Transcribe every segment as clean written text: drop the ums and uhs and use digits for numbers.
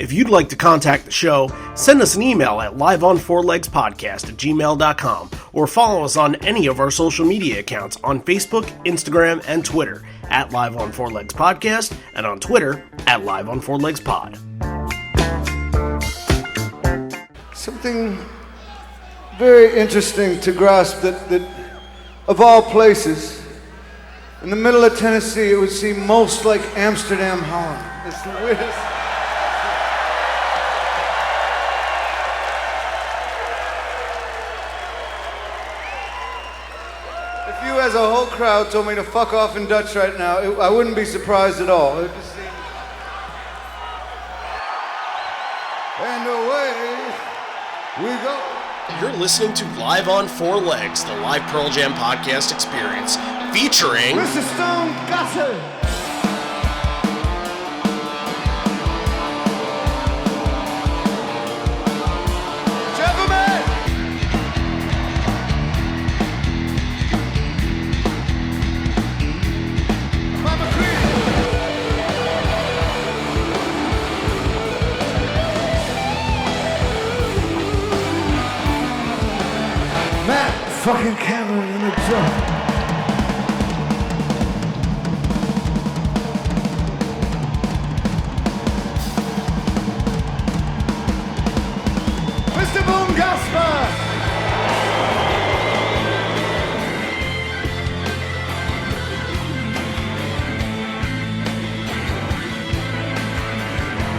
If you'd like to contact the show, send us an email at liveonfourlegspodcast@gmail.com or follow us on any of our social media accounts on Facebook, Instagram, and Twitter at Live on Four Legs Podcast and on Twitter at Live on Four Legs Pod. Something very interesting to grasp that of all places, in the middle of Tennessee, it would seem most like Amsterdam, Holland. It's the weirdest. If you as a whole crowd told me to fuck off in Dutch right now, I wouldn't be surprised at all. It would just seem... And away we go. You're listening to Live on Four Legs, the live Pearl Jam podcast experience, featuring Mr. Stone Gossard. Gentlemen! Mama Queen! Matt fucking Cameron in the drum. Mr. Boom Gasper!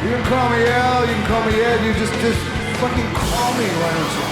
You can call me Al, you can call me Ed, you just fucking call me, why don't you?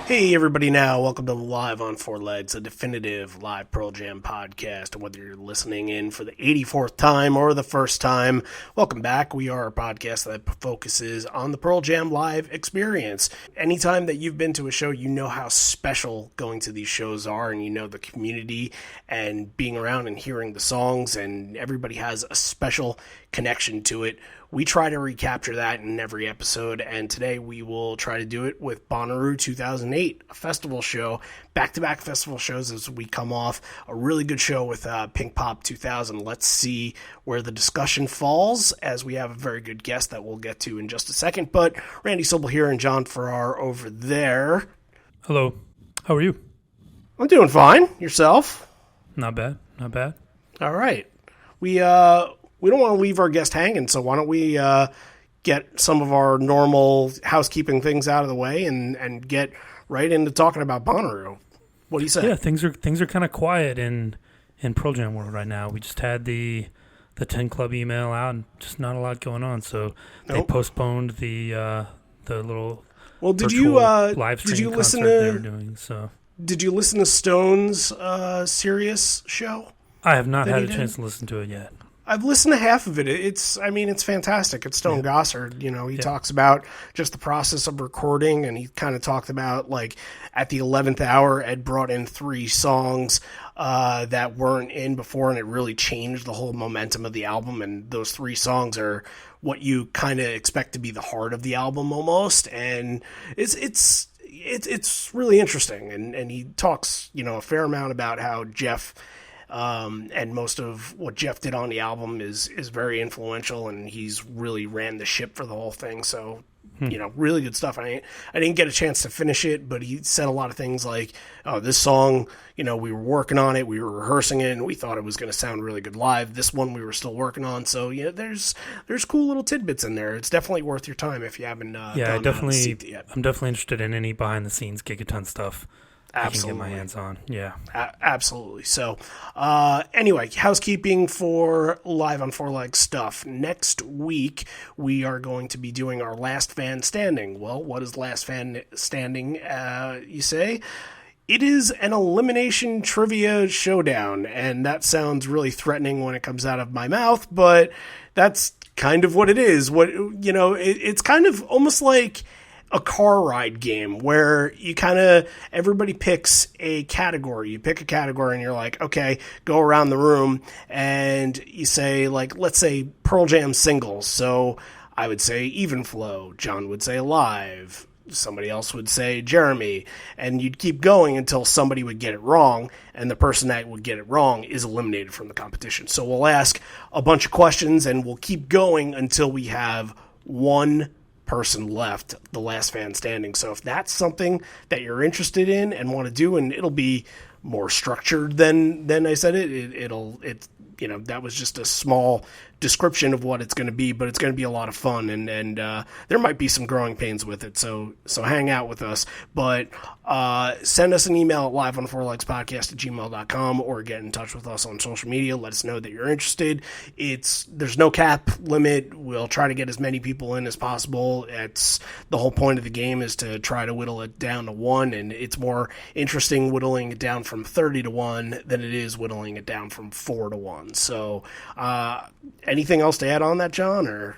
Hey everybody now, welcome to Live on Four Legs, a definitive live Pearl Jam podcast. And whether you're listening in for the 84th time or the first time, welcome back. We are a podcast that focuses on the Pearl Jam live experience. Anytime that you've been to a show, you know how special going to these shows are, and you know the community and being around and hearing the songs, and everybody has a special connection to it. We try to recapture that in every episode, and today we will try to do it with Bonnaroo 2008, a festival show, back-to-back festival shows as we come off a really good show with Pinkpop 2000. Let's see where the discussion falls, as we have a very good guest that we'll get to in just a second. But Randy Sobel here and John Farrar over there. Hello. How are you? I'm doing fine. Yourself? Not bad. Not bad. All right. We don't want to leave our guest hanging, so why don't we get some of our normal housekeeping things out of the way and get right into talking about Bonnaroo. What do you say? Yeah, things are kind of quiet in Pearl Jam world right now. We just had the 10 Club email out, and just not a lot going on. So they postponed the little did live stream did you listen concert to, they were doing. So did you listen to Stone's Sirius show? I have not had a chance to listen to it yet. I've listened to half of it. It's fantastic. It's Stone Gossard. He talks about just the process of recording, and he kind of talked about, like, at the 11th hour, Ed brought in 3 songs that weren't in before, and it really changed the whole momentum of the album. And those 3 songs are what you kind of expect to be the heart of the album almost. And it's really interesting. And he talks, a fair amount about how Jeff... and most of what Jeff did on the album is very influential, and he's really ran the ship for the whole thing. So, really good stuff. I didn't get a chance to finish it, but he said a lot of things like, oh, this song, we were working on it, we were rehearsing it, and we thought it was going to sound really good live. This one we were still working on. So, there's cool little tidbits in there. It's definitely worth your time if you haven't seen it yet. I'm definitely interested in any behind-the-scenes Gigaton stuff. Absolutely. I can get my hands on. Yeah. Absolutely. So, anyway, housekeeping for Live on Four Legs stuff. Next week, we are going to be doing our Last Fan Standing. Well, what is Last Fan Standing, you say? It is an elimination trivia showdown, and that sounds really threatening when it comes out of my mouth, but that's kind of what it is. It's kind of almost like a car ride game where you everybody picks a category. You pick a category and you're like, okay, go around the room and you say, like, let's say Pearl Jam singles. So I would say Even Flow. John would say Live. somebody else would say Jeremy, and you'd keep going until somebody would get it wrong, and the person that would get it wrong is eliminated from the competition. So we'll ask a bunch of questions, and we'll keep going until we have one person left, the last fan standing. So if that's something that you're interested in and want to do, and it'll be more structured than I said it that was just a small description of what it's going to be, but it's going to be a lot of fun, and there might be some growing pains with it, so hang out with us. But send us an email at liveonfourlegspodcast@gmail.com, or get in touch with us on social media. Let us know that you're interested. There's no cap limit. We'll try to get as many people in as possible. It's the whole point of the game is to try to whittle it down to 1, and it's more interesting whittling it down from 30 to 1 than it is whittling it down from 4 to 1. So anything else to add on that, John? Or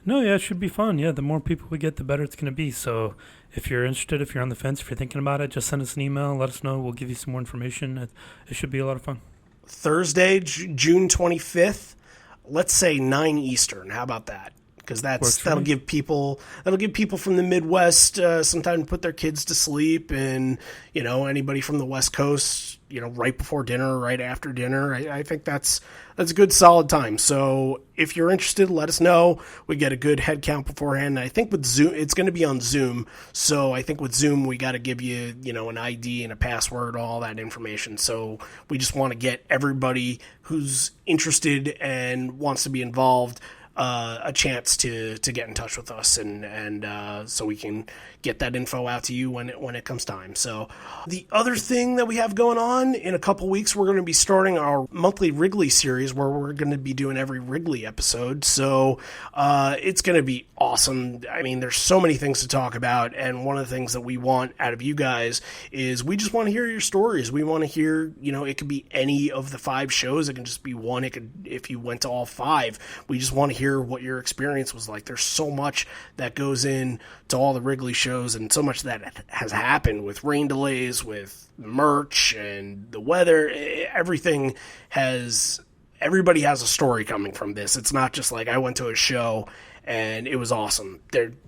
no, yeah, it should be fun. Yeah, the more people we get, the better it's going to be. So if you're interested, if you're on the fence, if you're thinking about it, just send us an email. Let us know. We'll give you some more information. It should be a lot of fun. Thursday, June 25th, let's say 9 Eastern. How about that? Because that'll give people from the Midwest some time to put their kids to sleep, and anybody from the West Coast, right before dinner, right after dinner. I think that's a good solid time. So if you're interested, let us know. We get a good head count beforehand. I think with Zoom, it's going to be on Zoom. So I think with Zoom, we got to give you, an ID and a password, all that information. So we just want to get everybody who's interested and wants to be involved a chance to get in touch with us, and so we can get that info out to you when it comes time. So the other thing that we have going on, in a couple weeks, we're going to be starting our monthly Wrigley series, where we're going to be doing every Wrigley episode. So it's going to be awesome. I mean, there's so many things to talk about, and one of the things that we want out of you guys is we just want to hear your stories. We want to hear, it could be any of the 5 shows. It can just be one. It could, if you went to all 5, we just want to hear what your experience was like. There's so much that goes in to all the Wrigley shows, and so much that has happened with rain delays, with merch and the weather. Everybody has a story coming from this. It's not just like I went to a show and it was awesome.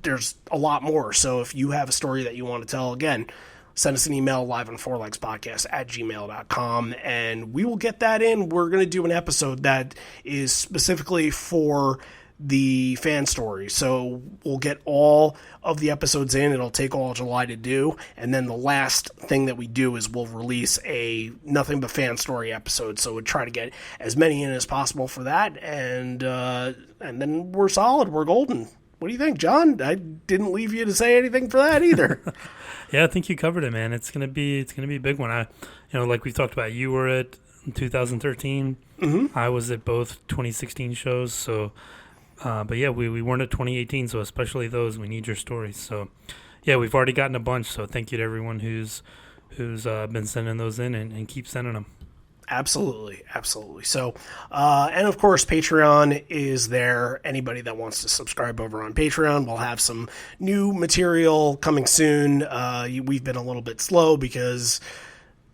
There's a lot more. So if you have a story that you want to tell, again, send us an email, liveonfourlegspodcast@gmail.com, and we will get that in. We're going to do an episode that is specifically for the fan story. So we'll get all of the episodes in. It'll take all July to do. And then the last thing that we do is we'll release a nothing but fan story episode. So we'll try to get as many in as possible for that. And then we're solid. We're golden. What do you think, John? I didn't leave you to say anything for that either. Yeah, I think you covered it, man. It's gonna be a big one. Like we talked about, you were at 2013. Mm-hmm. I was at both 2016 shows. So, but yeah, we weren't at 2018. So especially those, we need your stories. So, yeah, we've already gotten a bunch. So thank you to everyone who's been sending those in, and keep sending them. Absolutely. So, and of course, Patreon is there. Anybody that wants to subscribe over on Patreon, we'll have some new material coming soon. We've been a little bit slow because,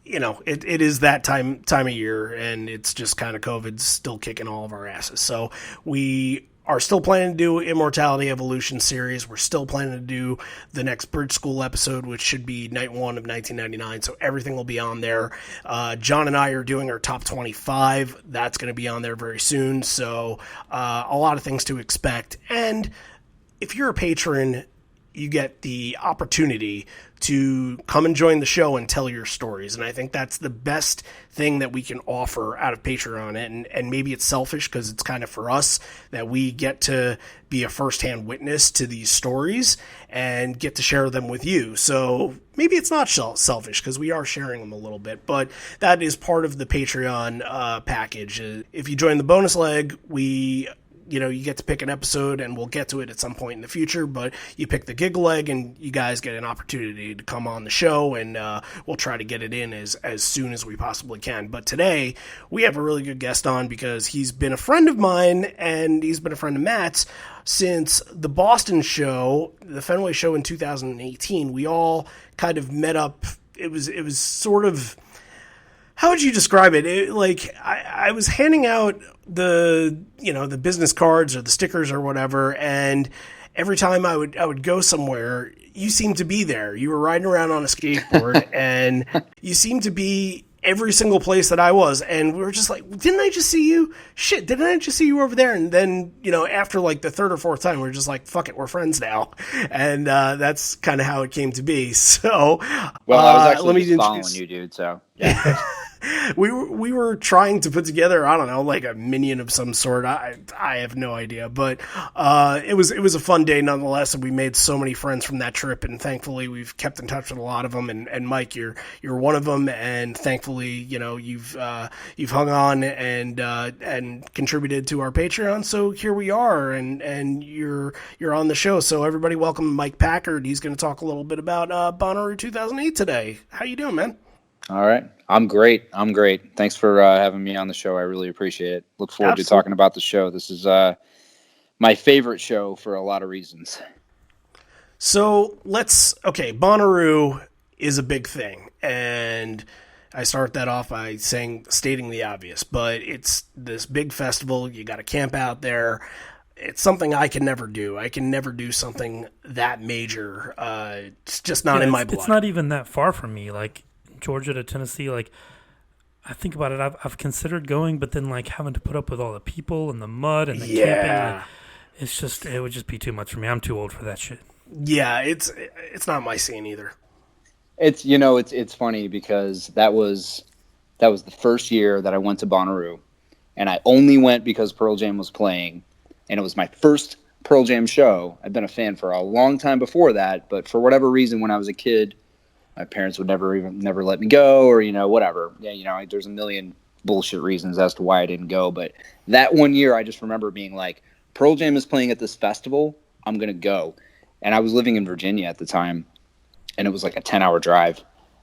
it is that time of year, and it's just kind of COVID's still kicking all of our asses. So we are still planning to do Immortality Evolution series. We're still planning to do the next Bridge School episode, which should be night 1 of 1999. So everything will be on there. John and I are doing our top 25. That's going to be on there very soon. So a lot of things to expect. And if you're a patron, you get the opportunity to come and join the show and tell your stories. And I think that's the best thing that we can offer out of Patreon. And maybe it's selfish because it's kind of for us that we get to be a firsthand witness to these stories and get to share them with you. So maybe it's not selfish because we are sharing them a little bit, but that is part of the Patreon package. If you join the bonus leg, you get to pick an episode, and we'll get to it at some point in the future, but you pick the gig leg, and you guys get an opportunity to come on the show, and we'll try to get it in as soon as we possibly can. But today, we have a really good guest on because he's been a friend of mine, and he's been a friend of Matt's since the Boston show, the Fenway show in 2018. We all kind of met up. It was sort of... How would you describe it? I was handing out the business cards or the stickers or whatever, and every time I would go somewhere, you seemed to be there. You were riding around on a skateboard, and you seemed to be every single place that I was. And we were just like, didn't I just see you? Shit, didn't I just see you over there? And then, after like the third or fourth time, we were just like, fuck it, we're friends now. And that's kind of how it came to be. So, well, I was actually just following you, dude. So, yeah. We were trying to put together, I don't know, like a minion of some sort. I have no idea, but it was a fun day nonetheless, and we made so many friends from that trip, and thankfully we've kept in touch with a lot of them. And Mike, you're one of them, and thankfully you've hung on and contributed to our Patreon. So here we are, and you're on the show. So everybody, welcome Mike Packard. He's going to talk a little bit about Bonnaroo 2008 today. How you doing, man? All right. I'm great. Thanks for having me on the show. I really appreciate it. Look forward to talking about the show. This is my favorite show for a lot of reasons. So Bonnaroo is a big thing. And I start that off by stating the obvious, but it's this big festival. You got to camp out there. It's something I can never do. I can never do something that major. It's just not in my blood. It's not even that far from me. Like, Georgia to Tennessee, like, I think about it, I've considered going, but then like having to put up with all the people and the mud and the camping, like, it would just be too much for me. I'm too old for that shit. Yeah, it's not my scene either. It's funny because that was the first year that I went to Bonnaroo, and I only went because Pearl Jam was playing, and it was my first Pearl Jam show. I've been a fan for a long time before that, but for whatever reason, when I was a kid, my parents would never let me go, or whatever. Yeah, there's a million bullshit reasons as to why I didn't go. But that one year, I just remember being like, Pearl Jam is playing at this festival. I'm gonna go. And I was living in Virginia at the time, and it was like a 10-hour drive.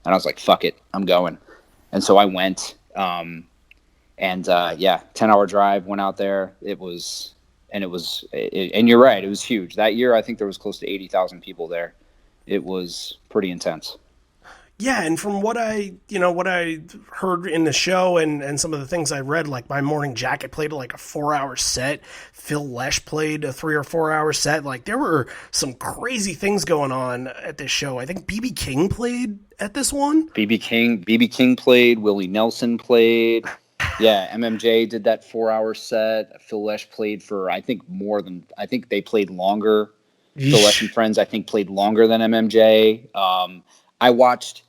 And I was like, fuck it, I'm going. And so I went. 10-hour drive. Went out there. And you're right, it was huge. That year, I think there was close to 80,000 people there. It was pretty intense. Yeah, and from what I heard in the show and some of the things I read, like My Morning Jacket played like a 4-hour set. Phil Lesh played a 3 or 4 hour set. Like, there were some crazy things going on at this show. I think B.B. King played at this one. B.B. King played. Willie Nelson played. Yeah, MMJ did that 4-hour set. Phil Lesh played for, I think they played longer. Phil Lesh and Friends, I think, played longer than MMJ. I watched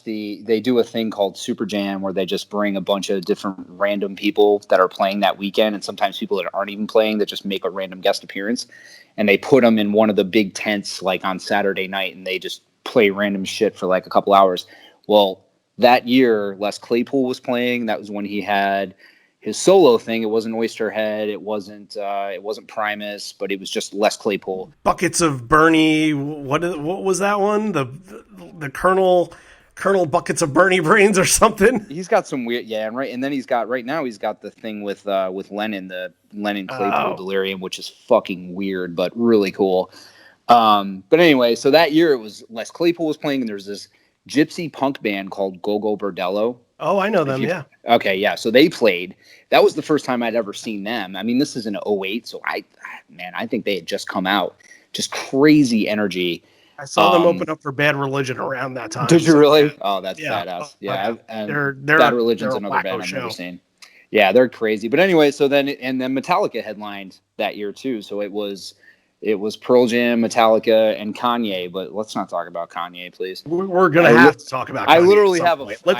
they do a thing called Super Jam where they just bring a bunch of different random people that are playing that weekend, and sometimes people that aren't even playing that just make a random guest appearance, and they put them in one of the big tents like on Saturday night, and they just play random shit for like a couple hours. Well, that year Les Claypool was playing. That was when he had his solo thing. It wasn't Oysterhead. It wasn't Primus, but it was just Les Claypool. Buckets of Bernie. What was that one? The Colonel Buckets of Bernie Brains or something. He's got some weird, and then he's got the thing with Lennon, the Lennon Claypool Delirium, which is fucking weird but really cool. But anyway, so that year it was Les Claypool was playing, and there's this gypsy punk band called Go-Go Bordello. Oh, I know them, yeah. Okay, yeah. So they played. That was the first time I'd ever seen them. I mean, this is in 2008, so I think they had just come out. Just crazy energy. I saw them open up for Bad Religion around that time. Did you really? Oh, that's badass. Yeah, and they're Bad Religion's another band I've never seen. Yeah, they're crazy. But anyway, so then Metallica headlined that year too. So it was Pearl Jam, Metallica, and Kanye. But let's not talk about Kanye, please. We're gonna have to talk about Kanye. I literally have a fuck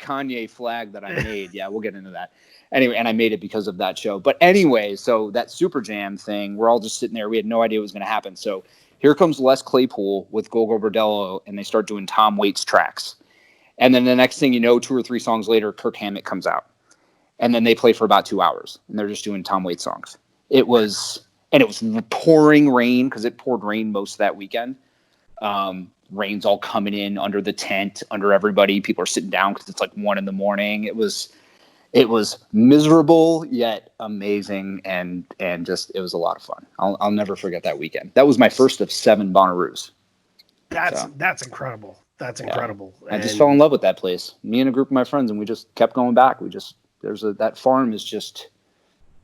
Kanye flag that I made. Yeah, we'll get into that. Anyway, and I made it because of that show. But anyway, so that Super Jam thing, we're all just sitting there. We had no idea what was going to happen. So here comes Les Claypool with Go-Go Bordello, and they start doing Tom Waits tracks. And then the next thing you know, 2 or 3 songs later, Kirk Hammett comes out. And then they play for about 2 hours, and they're just doing Tom Waits songs. It was pouring rain, because it poured rain most of that weekend. Rain's all coming in under the tent, under everybody. People are sitting down because it's like 1 a.m. It was miserable yet amazing, and just it was a lot of fun. I'll never forget that weekend. That was my first of 7 Bonnaroos. That's incredible. That's incredible. I just fell in love with that place. Me and a group of my friends, and we just kept going back. That farm is just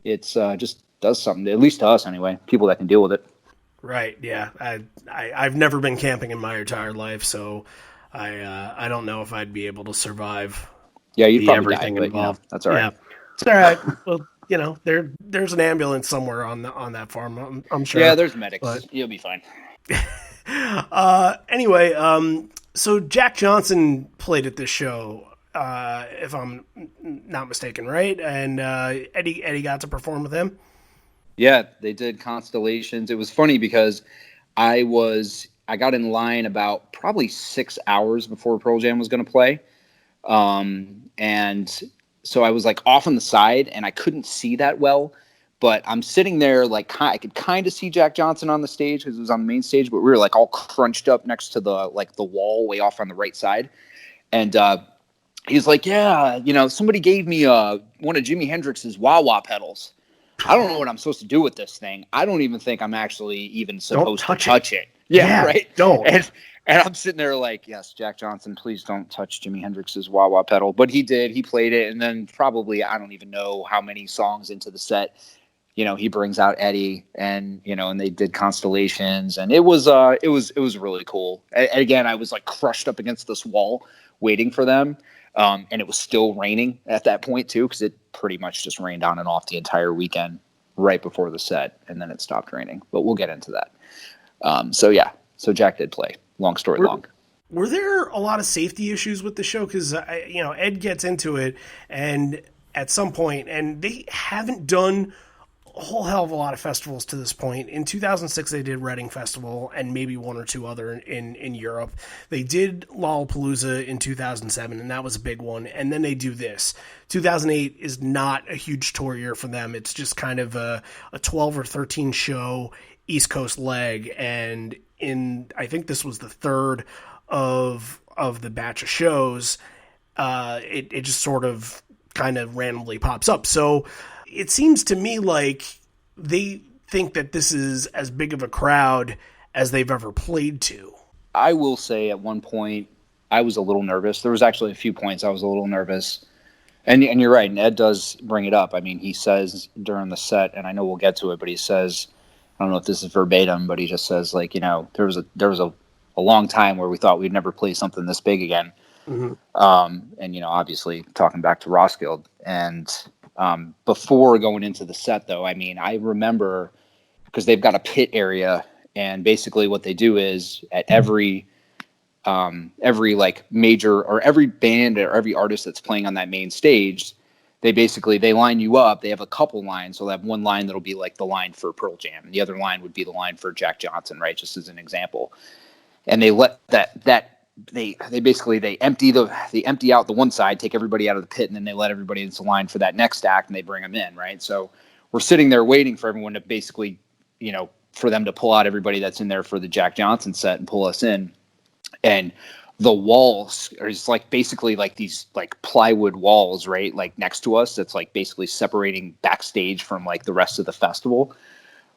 just does something, at least to us anyway. People that can deal with it. Right. Yeah. I've never been camping in my entire life, so I don't know if I'd be able to survive Yeah, you'd the probably die, everything but involved. that's all right. Yeah. It's all right. Well, there's an ambulance somewhere on that farm. I'm sure. Yeah, there's medics. But You'll be fine. anyway, so Jack Johnson played at this show, if I'm not mistaken, right? And Eddie got to perform with him. Yeah, they did Constellations. It was funny because I got in line about probably 6 hours before Pearl Jam was going to play. And so I was like off on the side and I couldn't see that well, but I'm sitting there like I could kind of see Jack Johnson on the stage because it was on the main stage, but we were like all crunched up next to the wall way off on the right side. And he's like, yeah, somebody gave me one of Jimi Hendrix's wah-wah pedals. I don't know what I'm supposed to do with this thing. I don't even think I'm actually even supposed to touch it. Yeah, right. Don't. And I'm sitting there like, yes, Jack Johnson, please don't touch Jimi Hendrix's wah wah pedal. But he did. He played it, and then probably I don't even know how many songs into the set, he brings out Eddie, and and they did Constellations, and it was really cool. And again, I was like crushed up against this wall, waiting for them. And it was still raining at that point too, because it pretty much just rained on and off the entire weekend right before the set, and then it stopped raining. But we'll get into that. So Jack did play. Long story long. Were there a lot of safety issues with the show? Because Ed gets into it, and at some point, and they haven't done a whole hell of a lot of festivals to this point. In 2006, they did Reading Festival and maybe one or two other in Europe. They did Lollapalooza in 2007, and that was a big one. And then they do this. 2008 is not a huge tour year for them. It's just kind of a 12 or 13 show East Coast leg. And I think this was the third of the batch of shows. It just sort of kind of randomly pops up. So it seems to me like they think that this is as big of a crowd as they've ever played to. I will say at one point I was a little nervous. There was actually a few points I was a little nervous. And you're right, and Ed does bring it up. I mean, he says during the set, and I know we'll get to it, but he says, I don't know if this is verbatim, but he just says like, there was a long time where we thought we'd never play something this big again. Mm-hmm. And obviously talking back to Roskilde, and before going into the set, though, I mean, I remember because they've got a pit area, and basically what they do is at every like major or every band or every artist that's playing on that main stage, they line you up. They have a couple lines. So they have one line that'll be like the line for Pearl Jam, and the other line would be the line for Jack Johnson, right? Just as an example. And they let they empty out the one side, take everybody out of the pit, and then they let everybody into line for that next act, and they bring them in, right? So we're sitting there waiting for everyone to basically, for them to pull out everybody that's in there for the Jack Johnson set and pull us in. And the walls are just like basically like these like plywood walls, right? Like next to us, that's like basically separating backstage from like the rest of the festival.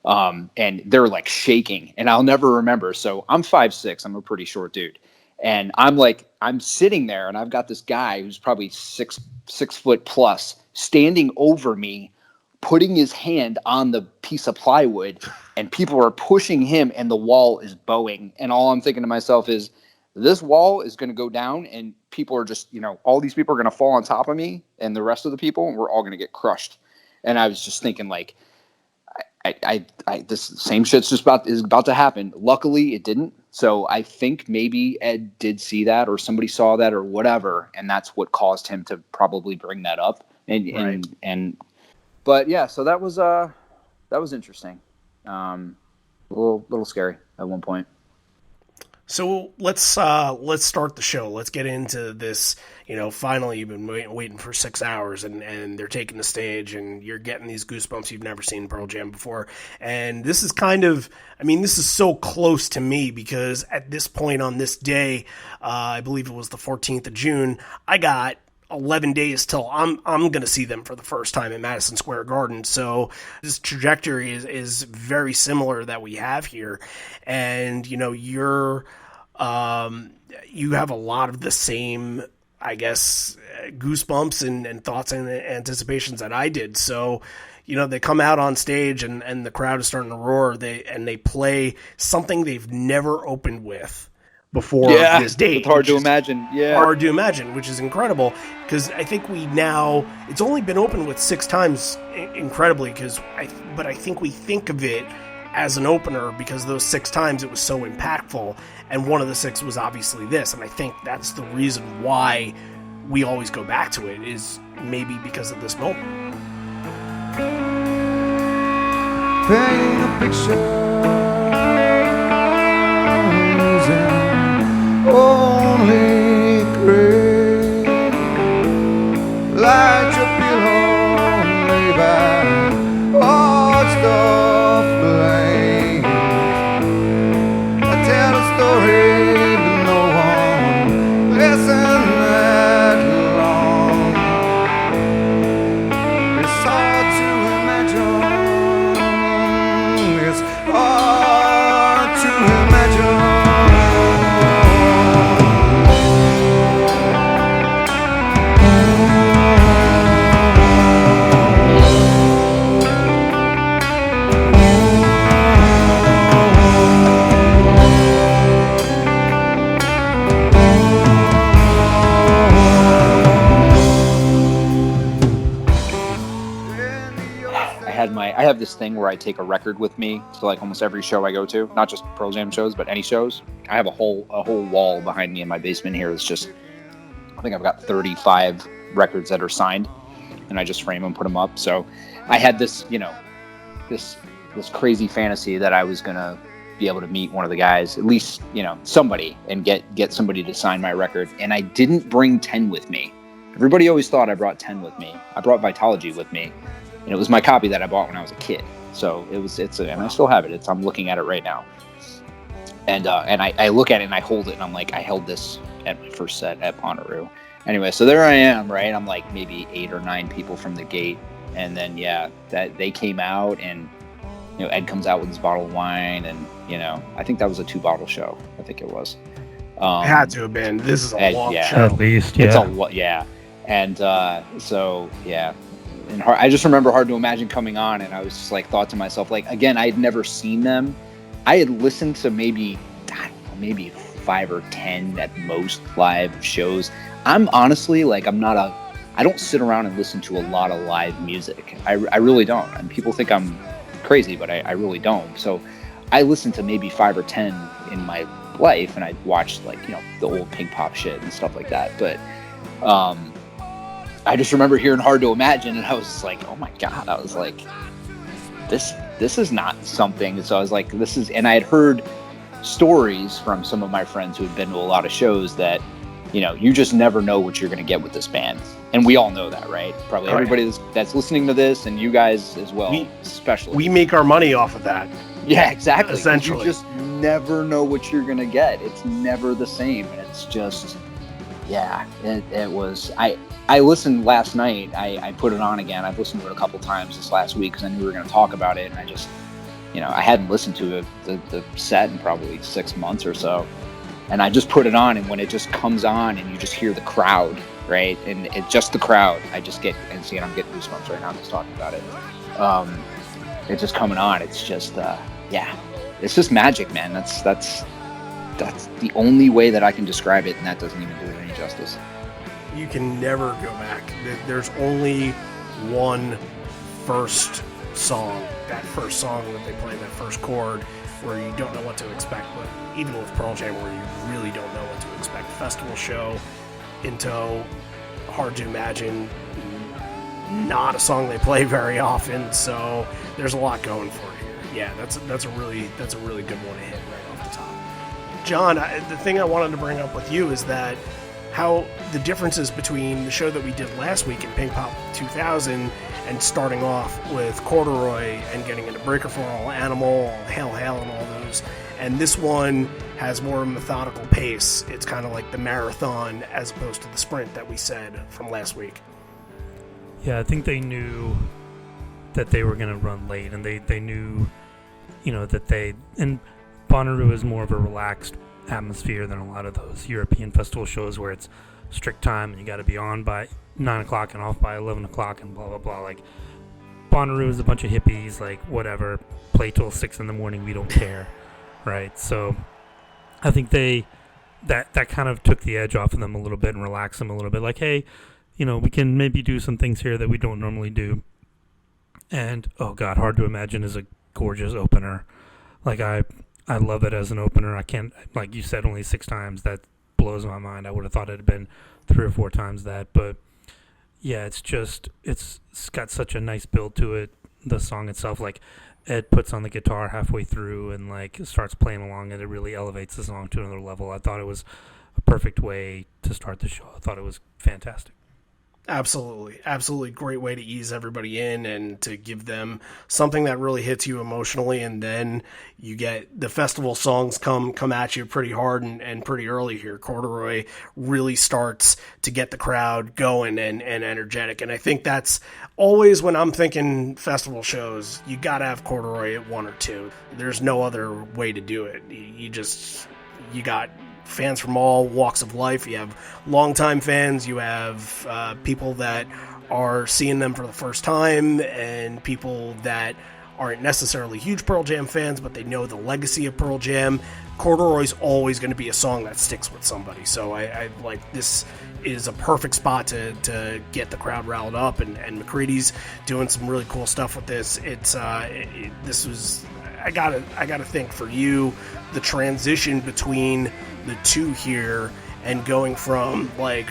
And they're like shaking, and I'll never remember. So I'm 5'6", I'm a pretty short dude. And I'm sitting there, and I've got this guy who's probably six foot plus standing over me, putting his hand on the piece of plywood, and people are pushing him, and the wall is bowing. And all I'm thinking to myself is, this wall is going to go down, and people are just, all these people are going to fall on top of me and the rest of the people, and we're all going to get crushed. And I was just thinking like, this same shit's is about to happen. Luckily it didn't. So I think maybe Ed did see that, or somebody saw that, or whatever, and that's what caused him to probably bring that up. But yeah, so that was interesting. A little scary at one point. So let's start the show. Let's get into this. Finally, you've been waiting for 6 hours, and they're taking the stage, and you're getting these goosebumps you've never seen Pearl Jam before. And this is this is so close to me, because at this point on this day, I believe it was the 14th of June, I got 11 days till I'm going to see them for the first time in Madison Square Garden. So this trajectory is very similar that we have here. And, you have a lot of the same I guess, goosebumps and thoughts and anticipations that I did. So, they come out on stage and the crowd is starting to roar. They play something they've never opened with before this date. It's hard to imagine. Yeah. Hard to imagine, which is incredible, because I think it's only been opened with 6 times, incredibly, but I think we think of it as an opener because those 6 times it was so impactful, and one of the 6 was obviously this, and I think that's the reason why we always go back to it, is maybe because of this moment. Paint a picture only gray. Light your pillow, lay back, watch the flame. I tell a story, but no one listen that long. It's hard to imagine. It's hard to imagine. I have this thing where I take a record with me to like almost every show I go to, not just Pearl Jam shows, but any shows. I have a whole wall behind me in my basement here. It's just, I think I've got 35 records that are signed, and I just frame them, put them up. So I had this, this crazy fantasy that I was gonna be able to meet one of the guys, at least, somebody, and get somebody to sign my record. And I didn't bring 10 with me. Everybody always thought I brought 10 with me. I brought Vitology with me. And it was my copy that I bought when I was a kid. So and I still have it. I'm looking at it right now. And I look at it and I hold it and I'm like, I held this at my first set at Bonnaroo. Anyway, so there I am, right? I'm like maybe 8 or 9 people from the gate. And then, that they came out and, Ed comes out with his bottle of wine and, I think that was a 2-bottle show. I think it was. It had to have been. This is a long show. At least, yeah. It's a lot, yeah. And so, yeah. And I just remember Hard to Imagine coming on, and I was just like, thought to myself, like, again, I had never seen them. I had listened to maybe 5 or 10 at most live shows. I'm honestly like, I don't sit around and listen to a lot of live music. I really don't. And people think I'm crazy, but I really don't. So I listened to maybe 5 or 10 in my life, and I watched like, the old Pinkpop shit and stuff like that. But, I just remember hearing Hard to Imagine, and I was just like, oh my God. I was like, this is not something. So I was like, and I had heard stories from some of my friends who had been to a lot of shows that, you just never know what you're going to get with this band. And we all know that, right? Probably everybody that's listening to this, and you guys as well, especially. We make our money off of that. Yeah, exactly. Essentially. You just never know what you're going to get. It's never the same. And it's just, it was, I listened last night. I put it on again. I've listened to it a couple times this last week because I knew we were going to talk about it. And I just, I hadn't listened to the set in probably 6 months or so. And I just put it on. And when it just comes on and you just hear the crowd, right? And just the crowd, I just get, and see, I'm getting goosebumps right now just talking about it. It's just coming on. It's just, it's just magic, man. That's the only way that I can describe it. And that doesn't even do it any justice. You can never go back. There's only one first song. That first song that they play, that first chord, where you don't know what to expect. But even with Pearl Jam, where you really don't know what to expect. Festival show, in tow, Hard to Imagine. Not a song they play very often, so there's a lot going for it here. Yeah, that's a really good one to hit right off the top. John, the thing I wanted to bring up with you is that how the differences between the show that we did last week in Pinkpop 2000 and starting off with Corduroy and getting into Breaker for All Animal, Hail Hail and all those, and this one has more of a methodical pace. It's kind of like the marathon as opposed to the sprint that we said from last week. Yeah, I think they knew that they were going to run late, and they knew, and Bonnaroo is more of a relaxed atmosphere than a lot of those European festival shows where it's strict time and you got to be on by 9 o'clock and off by 11 o'clock and blah blah blah. Like Bonnaroo is a bunch of hippies, like whatever, play till 6 in the morning, we don't care, right? So I think that kind of took the edge off of them a little bit and relaxed them a little bit. Like, hey, we can maybe do some things here that we don't normally do. And oh god, Hard to Imagine is a gorgeous opener. Like I love it as an opener. I can't, like you said, only 6 times. That blows my mind. I would have thought it had been 3 or 4 times that, but yeah, it's got such a nice build to it. The song itself, like Ed puts on the guitar halfway through and like starts playing along, and it really elevates the song to another level. I thought it was a perfect way to start the show. I thought it was fantastic. Absolutely great way to ease everybody in and to give them something that really hits you emotionally, and then you get the festival songs come at you pretty hard and pretty early here. Corduroy really starts to get the crowd going and energetic, and I think that's always when I'm thinking festival shows, you gotta have Corduroy at 1 or 2. There's no other way to do it. You got fans from all walks of life. You have longtime fans, you have people that are seeing them for the first time, and people that aren't necessarily huge Pearl Jam fans, but they know the legacy of Pearl Jam. Corduroy's always going to be a song that sticks with somebody. So I like, this is a perfect spot to get the crowd riled up, and McCready's doing some really cool stuff with this. This was, I gotta think for you, the transition between the two here and going from like,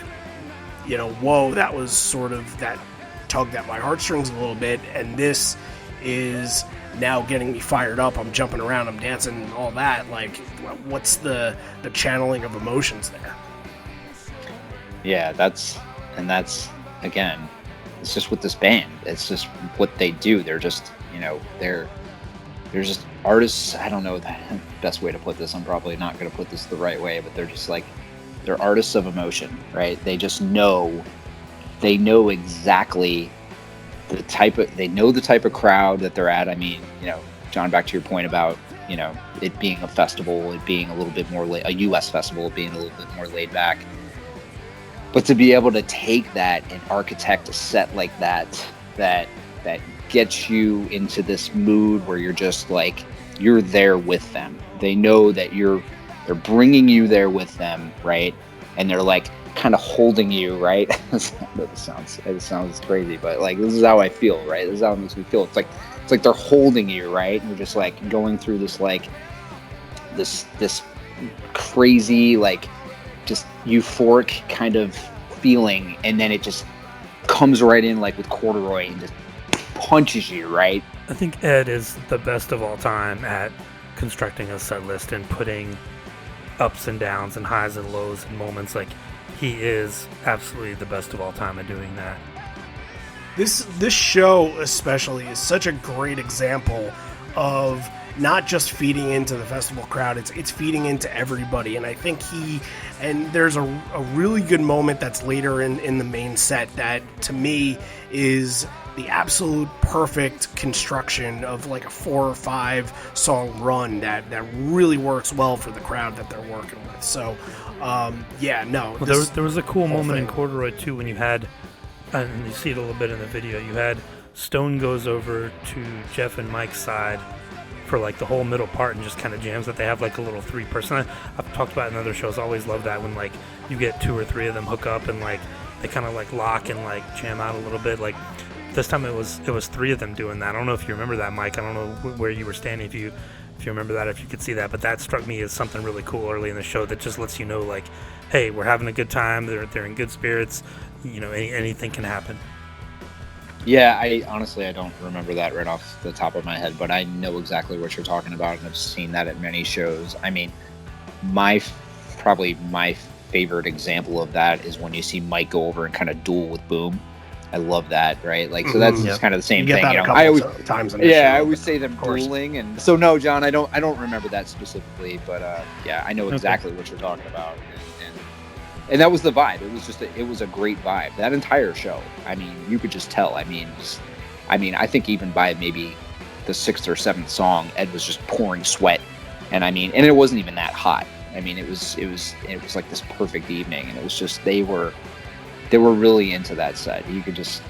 whoa, that was sort of, that tugged at my heartstrings a little bit, and this is now getting me fired up. I'm jumping around, I'm dancing, all that. Like, what's the channeling of emotions there? Yeah, that's again, it's just with this band, it's just what they do. They're just, they're just artists. I don't know the best way to put this. I'm probably not going to put this the right way, but they're just like, they're artists of emotion, right? They just know, exactly the type of crowd that they're at. I mean, John, back to your point about, it being a festival, it being a little bit more, a U.S. festival, being a little bit more laid back. But to be able to take that and architect a set like that gets you into this mood where you're just like, you're there with them. They know that they're bringing you there with them, right? And they're like kind of holding you, right? It sounds crazy, but like, this is how I feel, right? This is how it makes me feel. It's like they're holding you, right? And you're just like going through this, like this crazy, like just euphoric kind of feeling, and then it just comes right in, like with Corduroy, and just punches you, right? I think Ed is the best of all time at constructing a set list and putting ups and downs and highs and lows and moments. Like, he is absolutely the best of all time at doing that. This show especially is such a great example of not just feeding into the festival crowd, it's feeding into everybody. And I think there's a really good moment that's later in the main set that, to me, is the absolute perfect construction of like a 4 or 5 song run that really works well for the crowd that they're working with. So, there was a cool moment in Corduroy too, when you had, and you see it a little bit in the video, you had Stone goes over to Jeff and Mike's side for like the whole middle part and just kind of jams that. They have like a little 3-person. I've talked about it in other shows. I always love that when like you get 2 or 3 of them hook up and like they kind of like lock and like jam out a little bit. Like this time it was 3 of them doing that. I don't know if you remember that, Mike. I don't know where you were standing, if you remember that, if you could see that, but that struck me as something really cool early in the show that just lets you know, like, hey, we're having a good time. They're in good spirits. Anything can happen. Yeah, I don't remember that right off the top of my head, but I know exactly what you're talking about, and I've seen that at many shows. I mean, probably my favorite example of that is when you see Mike go over and kind of duel with Boom. I love that, right? Like, so that's just kind of the same thing. I always times. I always say them dueling, and so no, John, I don't remember that specifically, but I know exactly what you're talking about, and that was the vibe. It was a great vibe. That entire show. I mean, you could just tell. I think even by maybe the 6th or 7th song, Ed was just pouring sweat, and it wasn't even that hot. I mean, it was like this perfect evening, and it was just they were really into that set. You could just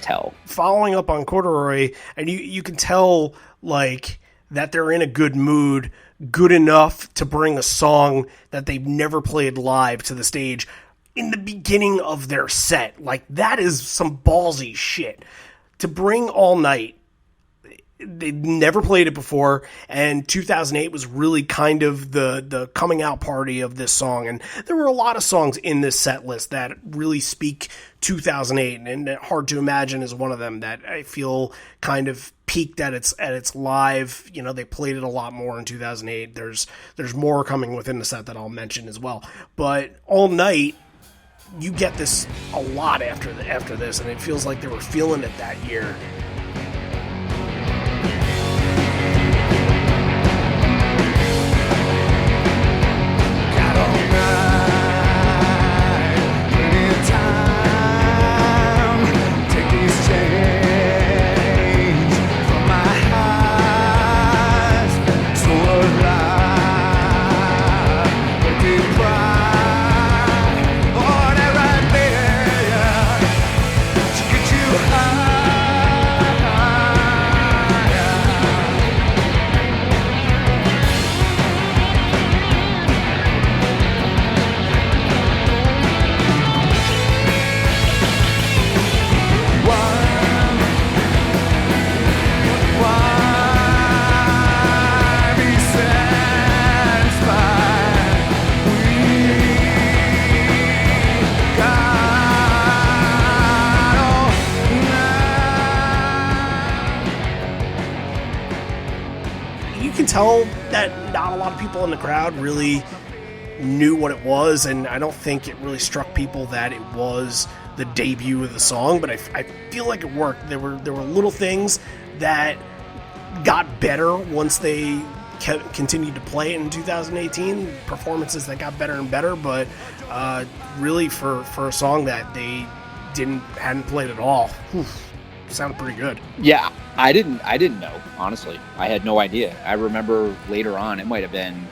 tell. Following up on Corduroy, and you can tell like that they're in a good mood, good enough to bring a song that they've never played live to the stage in the beginning of their set. Like, that is some ballsy shit. To bring All Night, they never played it before, and 2008 was really kind of the coming out party of this song. And there were a lot of songs in this set list that really speak 2008, and Hard to Imagine is one of them that I feel kind of peaked at its live. You know, they played it a lot more in 2008. There's more coming within the set that I'll mention as well. But All Night, you get this a lot after this, and it feels like they were feeling it that year. Tell that not a lot of people in the crowd really knew what it was, and I don't think it really struck people that it was the debut of the song, but I feel like it worked. There were little things that got better once they continued to play it in 2018, performances that got better and better, but really for a song that they hadn't played at all, sounded pretty good. Yeah, I didn't know, honestly. I had no idea. I remember later on, it might have been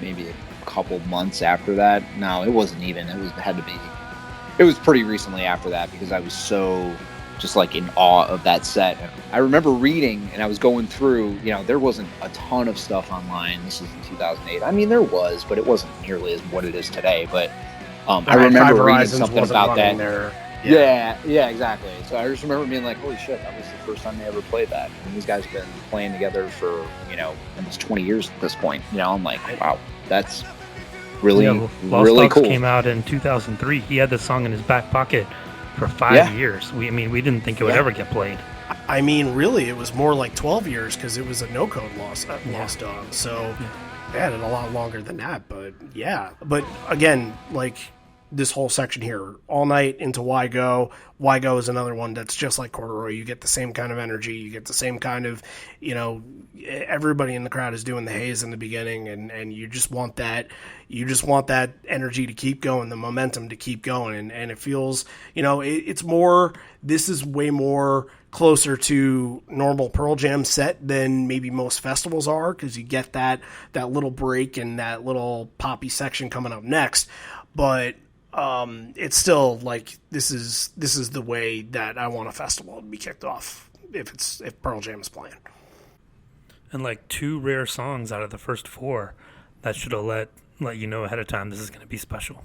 maybe a couple months after that. No, it wasn't even. It was pretty recently after that, because I was so just like in awe of that set. I remember reading, and I was going through, there wasn't a ton of stuff online. This is in 2008. I mean, there was, but it wasn't nearly as what it is today. But I remember reading something about that. Yeah, exactly. So I just remember being like, holy shit, that was the first time they ever played that. And these guys have been playing together for, almost 20 years at this point. I'm like, wow, that's really, really Lost cool. Dogs came out in 2003. He had this song in his back pocket for 5 years. We didn't think it would ever get played. I mean, really, it was more like 12 years because it was a no-code Lost Dog. So they had it a lot longer than that. But, yeah. But, again, like, this whole section here, All Night into Why Go. Why Go is another one that's just like Corduroy. You get the same kind of energy. You get the same kind of, everybody in the crowd is doing the haze in the beginning, and you just want that. You just want that energy to keep going, the momentum to keep going, and it feels, it's more. This is way more closer to normal Pearl Jam set than maybe most festivals are, because you get that little break and that little poppy section coming up next, but. It's still like this is the way that I want a festival to be kicked off if Pearl Jam is playing. And like 2 rare songs out of the first 4 that should have let you know ahead of time this is going to be special.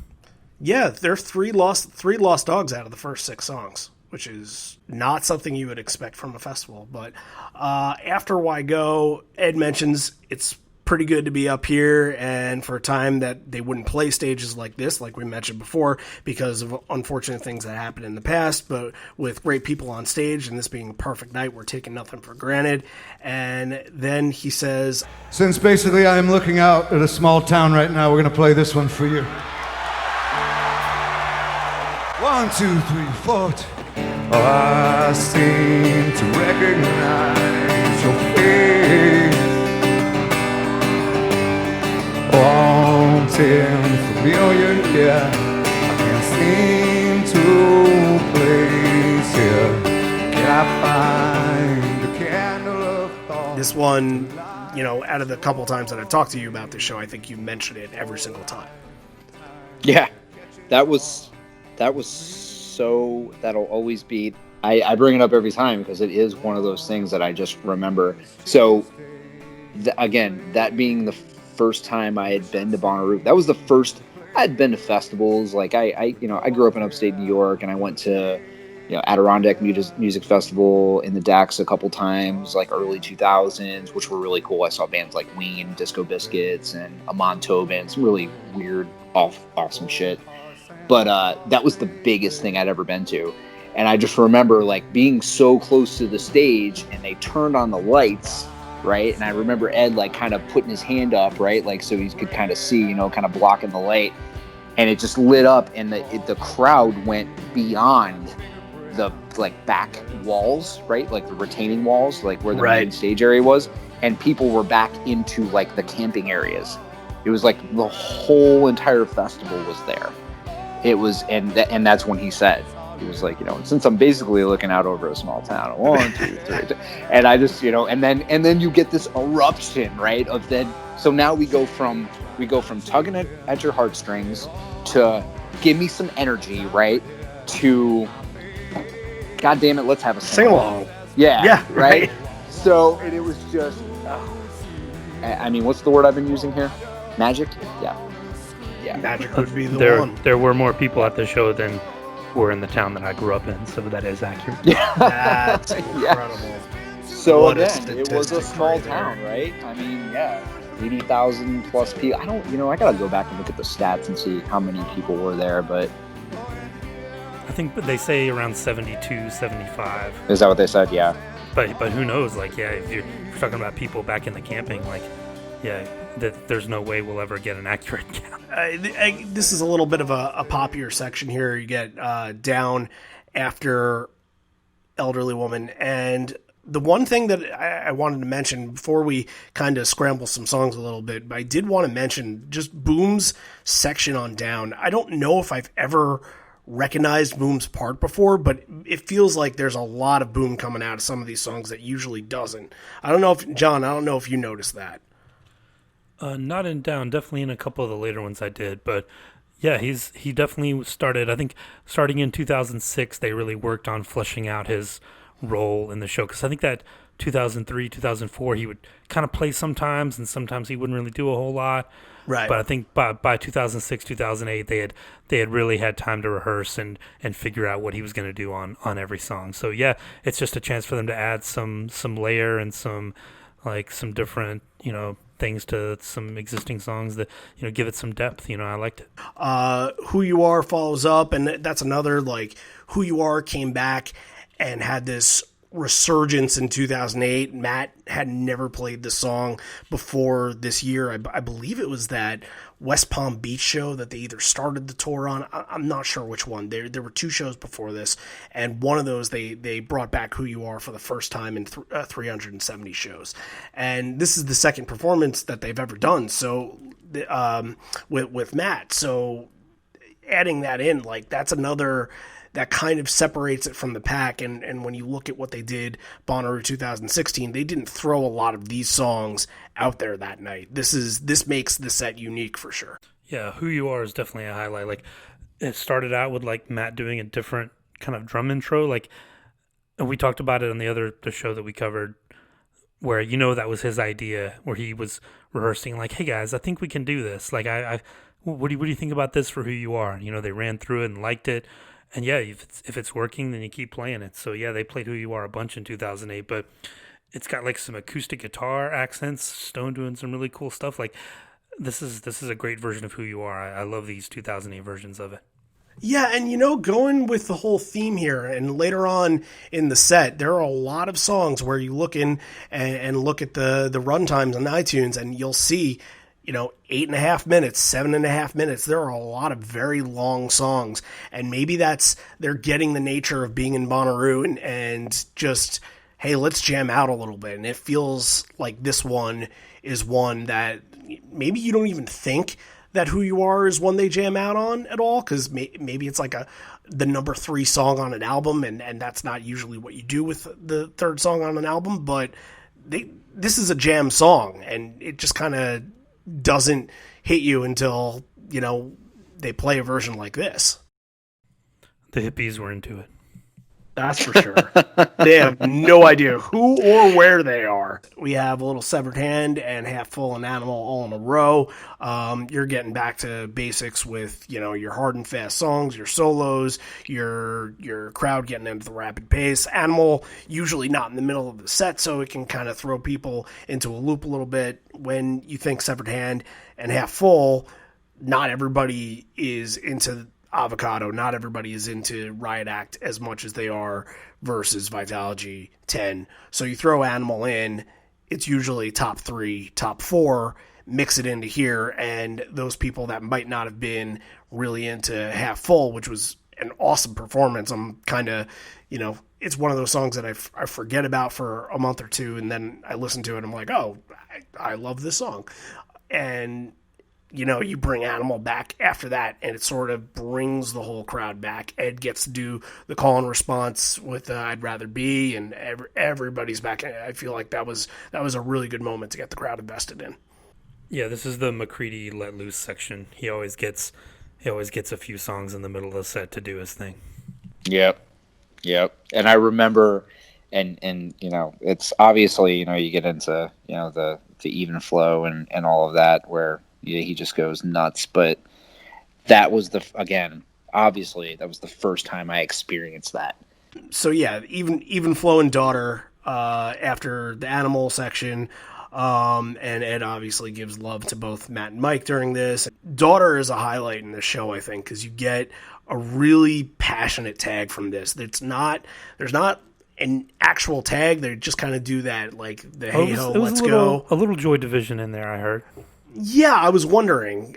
Yeah, there's 3 lost dogs out of the first 6 songs, which is not something you would expect from a festival. But after Why Go, Ed mentions it's pretty good to be up here, and for a time that they wouldn't play stages like this, like we mentioned before, because of unfortunate things that happened in the past, but with great people on stage and this being a perfect night, we're taking nothing for granted. And then he says, since basically I am looking out at a small town right now, we're going to play this one for you. 1, 2, 3, 4. Oh, I seem to recognize your face. Haunting, familiar, yeah. I can't seem to place here. Can I find the candle of thought? This one out of the couple times that I've talked to you about this show, I think you mentioned it every single time. Yeah, that was so, that'll always be, I bring it up every time because it is one of those things that I just remember. So again, that being the first time I had been to Bonnaroo, that was the first I'd been to festivals. Like I grew up in upstate New York, and I went to, Adirondack Music Festival in the Dax a couple times, like early 2000s, which were really cool. I saw bands like Ween, Disco Biscuits, and Amon Tobin, some really weird, awesome shit. But that was the biggest thing I'd ever been to. And I just remember like being so close to the stage, and they turned on the lights, right? And I remember Ed like kind of putting his hand up, right? Like so he could kind of see, kind of blocking the light. And it just lit up, and the crowd went beyond the like back walls, right? Like the retaining walls, like where the main stage area was. And people were back into like the camping areas. It was like the whole entire festival was there. It was, and that's when he said, he was like, since I'm basically looking out over a small town, 1, 2, 3, and I just, and then you get this eruption, right? Of then, so now we go from tugging at your heartstrings to give me some energy, right? To, God damn it, let's have a sing along. Yeah, right. So and it was just, I mean, what's the word I've been using here? Magic. Yeah. Magic would be the one. There were more people at the show than were in the town that I grew up in, so that is accurate. Yeah, that's incredible. So again, it was a small town, right? I mean, 80,000 plus people. I gotta go back and look at the stats and see how many people were there, but I think they say around 72, 75. Is that what they said? Yeah. But who knows? Like, if you're talking about people back in the camping, like, that there's no way we'll ever get an accurate count. This is a little bit of a poppier section here. You get Down After Elderly Woman. And the one thing that I wanted to mention before we kind of scramble some songs a little bit, but I did want to mention just Boom's section on Down. I don't know if I've ever recognized Boom's part before, but it feels like there's a lot of Boom coming out of some of these songs that usually doesn't. I don't know if you noticed that. Not in Down, definitely in a couple of the later ones I did, but yeah, he definitely started, I think starting in 2006, they really worked on fleshing out his role in the show, because I think that 2003, 2004, he would kind of play sometimes, and sometimes he wouldn't really do a whole lot. Right. But I think by 2006, 2008, they had really had time to rehearse and figure out what he was going to do on every song. So yeah, it's just a chance for them to add some layer and some different, things to some existing songs that, give it some depth. I liked it. Who You Are follows up, and that's another, like, Who You Are came back and had this resurgence in 2008. Matt had never played the song before this year. I believe it was that West Palm Beach show that they either started the tour on. I'm not sure which one. There were two shows before this, and one of those they brought back Who You Are for the first time in 370 shows. And this is the second performance that they've ever done. So with Matt. So adding that in, like, that's another that kind of separates it from the pack. And when you look at what they did, Bonnaroo 2016, they didn't throw a lot of these songs out there that night. This makes the set unique for sure. Yeah, Who You Are is definitely a highlight. Like, it started out with like Matt doing a different kind of drum intro. Like, and we talked about it on the show that we covered, where that was his idea, where he was rehearsing like, hey guys, I think we can do this. Like, what do you think about this for Who You Are? And, they ran through it and liked it. And yeah, if it's working, then you keep playing it. So yeah, they played Who You Are a bunch in 2008, but it's got like some acoustic guitar accents, Stone doing some really cool stuff. Like, this is a great version of Who You Are. I love these 2008 versions of it. Yeah, and going with the whole theme here, and later on in the set, there are a lot of songs where you look in and look at the run times on iTunes, and you'll see 8.5 minutes, 7.5 minutes. There are a lot of very long songs, and maybe they're getting the nature of being in Bonnaroo and just, hey, let's jam out a little bit. And it feels like this one is one that maybe you don't even think that Who You Are is one they jam out on at all, because maybe it's like the number 3 song on an album, and that's not usually what you do with the third song on an album, but this is a jam song, and it just kind of doesn't hit you until, they play a version like this. The hippies were into it. That's for sure. They have no idea who or where they are. We have a little Severed Hand and Half Full and Animal all in a row. You're getting back to basics with, your hard and fast songs, your solos, your crowd getting into the rapid pace. Animal, usually not in the middle of the set, so it can kind of throw people into a loop a little bit. When you think Severed Hand and Half Full, not everybody is into Avocado. Not everybody is into Riot Act as much as they are versus Vitalogy 10. So you throw Animal in, it's usually top 3, top 4, mix it into here, and those people that might not have been really into Half Full, which was an awesome performance, I'm kind of, it's one of those songs that I forget about for a month or two, and then I listen to it and I'm like, oh, I love this song. And you bring Animal back after that, and it sort of brings the whole crowd back. Ed gets to do the call and response with I'd Rather Be, and everybody's back. I feel like that was a really good moment to get the crowd invested in. Yeah, this is the McCready Let Loose section. He always gets a few songs in the middle of the set to do his thing. Yep. And I remember, and it's obviously, you get into, the even flow and all of that where he just goes nuts. But that was obviously that was the first time I experienced that. So yeah, even flow and Daughter after the Animal section. And Ed obviously gives love to both Matt and Mike during this. Daughter is a highlight in the show, I think, because you get a really passionate tag from this. There's not an actual tag. They just kind of do that, like the hey ho, let's go. A little Joy Division in there, I heard. Yeah, I was wondering.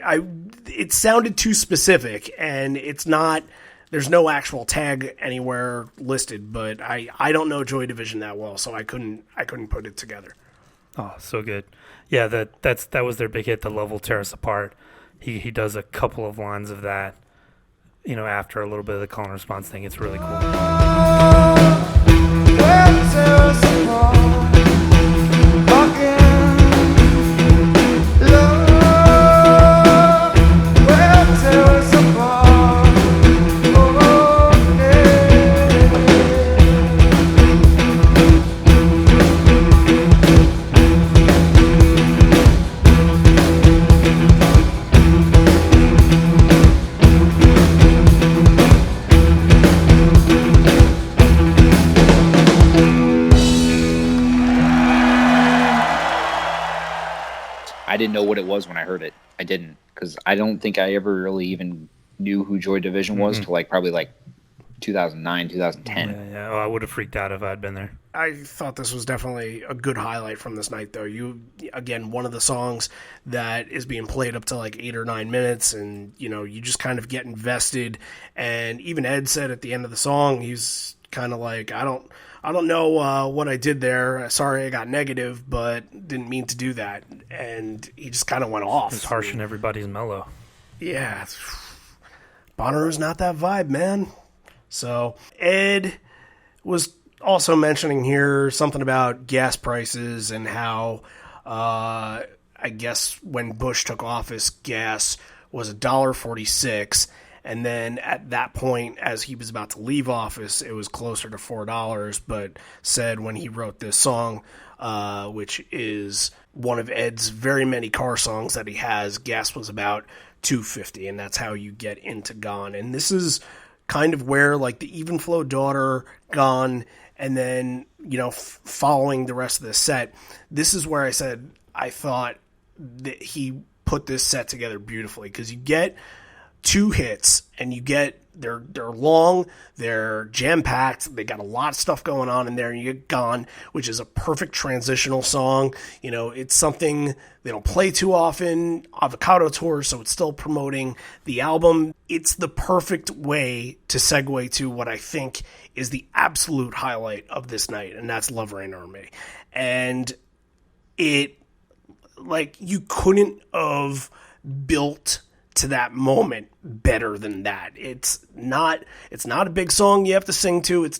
It sounded too specific, and it's not. There's no actual tag anywhere listed, but I don't know Joy Division that well, so I couldn't put it together. Oh, so good. Yeah, that was their big hit, The Love Will Tear Us Apart. He does a couple of lines of that, after a little bit of the call and response thing. It's really cool. I didn't know what it was when I heard it. I didn't, because I don't think I ever really even knew who Joy Division was till probably 2009, 2010. Yeah. Oh, I would have freaked out if I'd been there. I thought this was definitely a good highlight from this night, though. Again, one of the songs that is being played up to 8 or 9 minutes, and you just kind of get invested. And even Ed said at the end of the song, he's kind of like, I don't know what I did there. Sorry I got negative, but didn't mean to do that. And he just kind of went off. It's harshing everybody's mellow. Yeah. Bonnaroo's not that vibe, man. So Ed was also mentioning here something about gas prices and how I guess when Bush took office, gas was $1.46. And then at that point, as he was about to leave office, it was closer to $4. But said when he wrote this song, which is one of Ed's very many car songs that he has, gas was about $2.50, and that's how you get into Gone. And this is kind of where the Even Flow Daughter, Gone, and then following the rest of the set, this is where I said I thought that he put this set together beautifully, because you get 2 hits, and you get they're long, they're jam-packed, they got a lot of stuff going on in there, and you get Gone, which is a perfect transitional song. It's something they don't play too often. Avocado tour, so it's still promoting the album. It's the perfect way to segue to what I think is the absolute highlight of this night, and that's Love Reign Over Me. And it, you couldn't have built to that moment better than that. It's not a big song you have to sing to. It's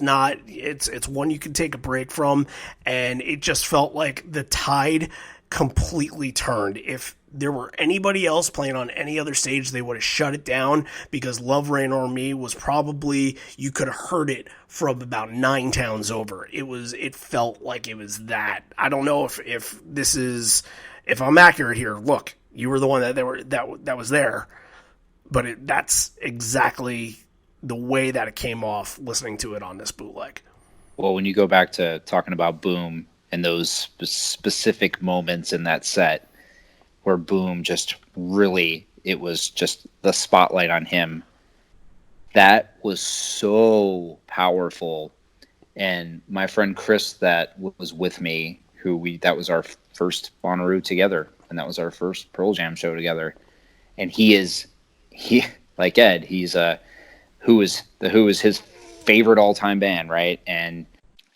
one you can take a break from, and it just felt like the tide completely turned. If there were anybody else playing on any other stage, they would have shut it down, because Love Rain on Me was probably, you could have heard it from about 9 towns over. It felt like it was that. I don't know if I'm accurate here. Look, you were the one that was there, but that's exactly the way that it came off listening to it on this bootleg. Well, when you go back to talking about Boom and those specific moments in that set where Boom just really, it was just the spotlight on him, that was so powerful. And my friend Chris that was with me, that was our first Bonnaroo together, and that was our first Pearl Jam show together. And he like Ed, he's Who is his favorite all-time band, right? And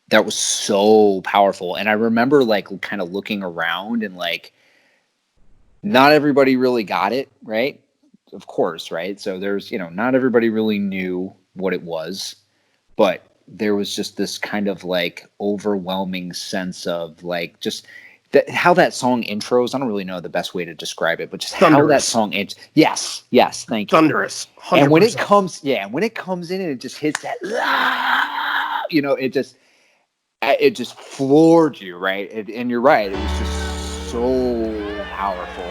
that was so powerful. And I remember like kind of looking around and like not everybody really got it, right? Of course, right? So there's, not everybody really knew what it was, but there was just this kind of like overwhelming sense of like just how that song intros. I don't really know the best way to describe it, but just Thunderous. How that song yes, thank you. Thunderous. 100%. And when it comes in and it just hits that, it just floored you, right? And you're right, it was just so powerful.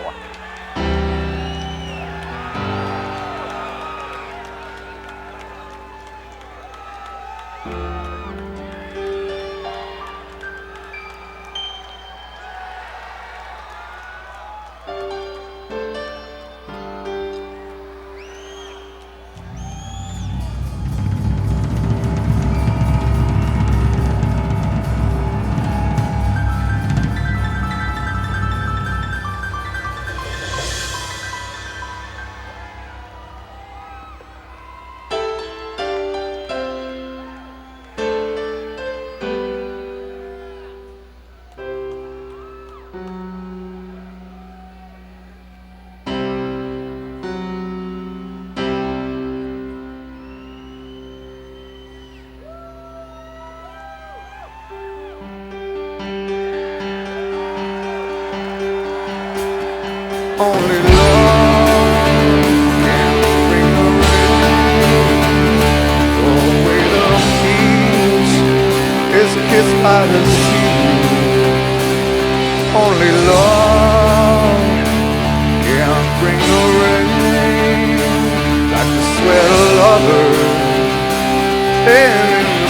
Only love can bring the rain. Throw away the peace is kissed by the sea. Only love can bring the rain, like the sweat of lovers and in the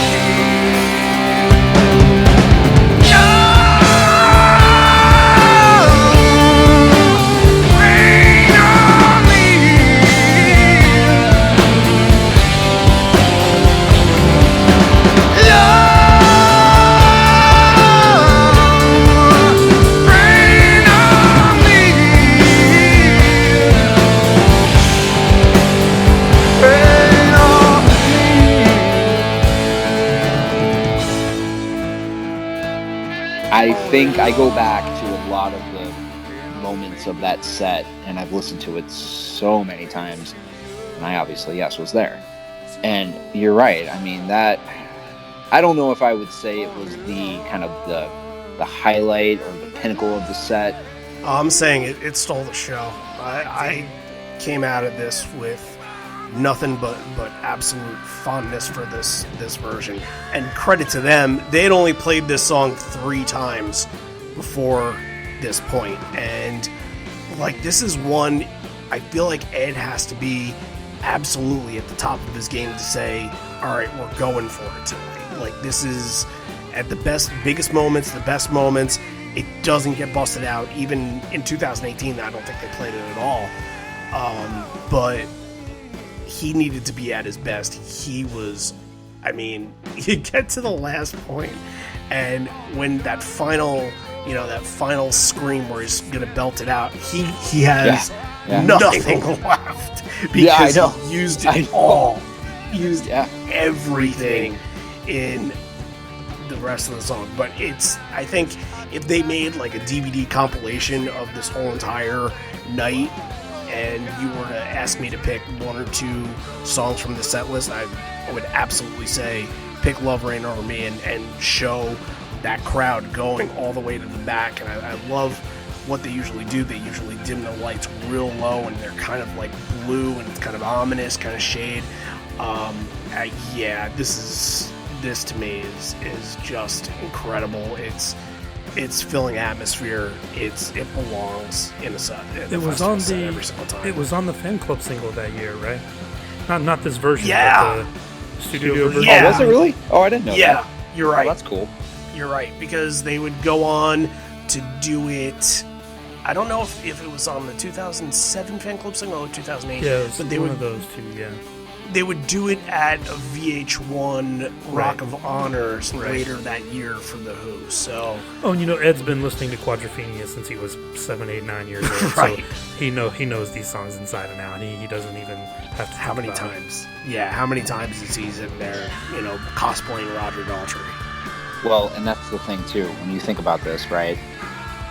I think I go back to a lot of the moments of that set, and I've listened to it so many times, and I obviously, was there. And you're right. I mean, that, I don't know if I would say it was the kind of the highlight or the pinnacle of the set. I'm saying it stole the show. I came out of this with nothing but absolute fondness for this version. And credit to them, they had only played this song 3 times before this point. And like, this is one I feel like Ed has to be absolutely at the top of his game to say, all right, we're going for it tonight. Like, this is at the biggest moments, the best moments. It doesn't get busted out. Even in 2018, I don't think they played it at all. But he needed to be at his best. He was, I mean, you get to the last point, and when that final scream where he's gonna belt it out, he has nothing left because he used it all. He used everything in the rest of the song. But I think if they made like a DVD compilation of this whole entire night, and you were to ask me to pick one or two songs from the set list, I would absolutely say pick Love Reign Over Me and show that crowd going all the way to the back. And I love what they usually do. They usually dim the lights real low, and they're kind of like blue, and it's kind of ominous, kind of shade. This to me is just incredible. It's filling atmosphere. It belongs in a set. It was on set every single time. It was on the fan club single that year, right? Not this version. Yeah. But the studio version. Yeah. Oh, was it really? Oh, I didn't know. Yeah, that. you're right. Oh, that's cool. You're right, because they would go on to do it. I don't know if it was on the 2007 fan club single or 2008. Yeah, it was but they one would of those two. Yeah. They would do it at a VH1 Rock Right. of Honors Right. later that year for the Who. So Oh, and Ed's been listening to Quadrophenia since he was 7, 8, 9 years old. Right. So he knows these songs inside and out. He doesn't even have to. how many think about it. times? Yeah, how many times is he in there, cosplaying Roger Daltrey? Well, and that's the thing too. When you think about this, right?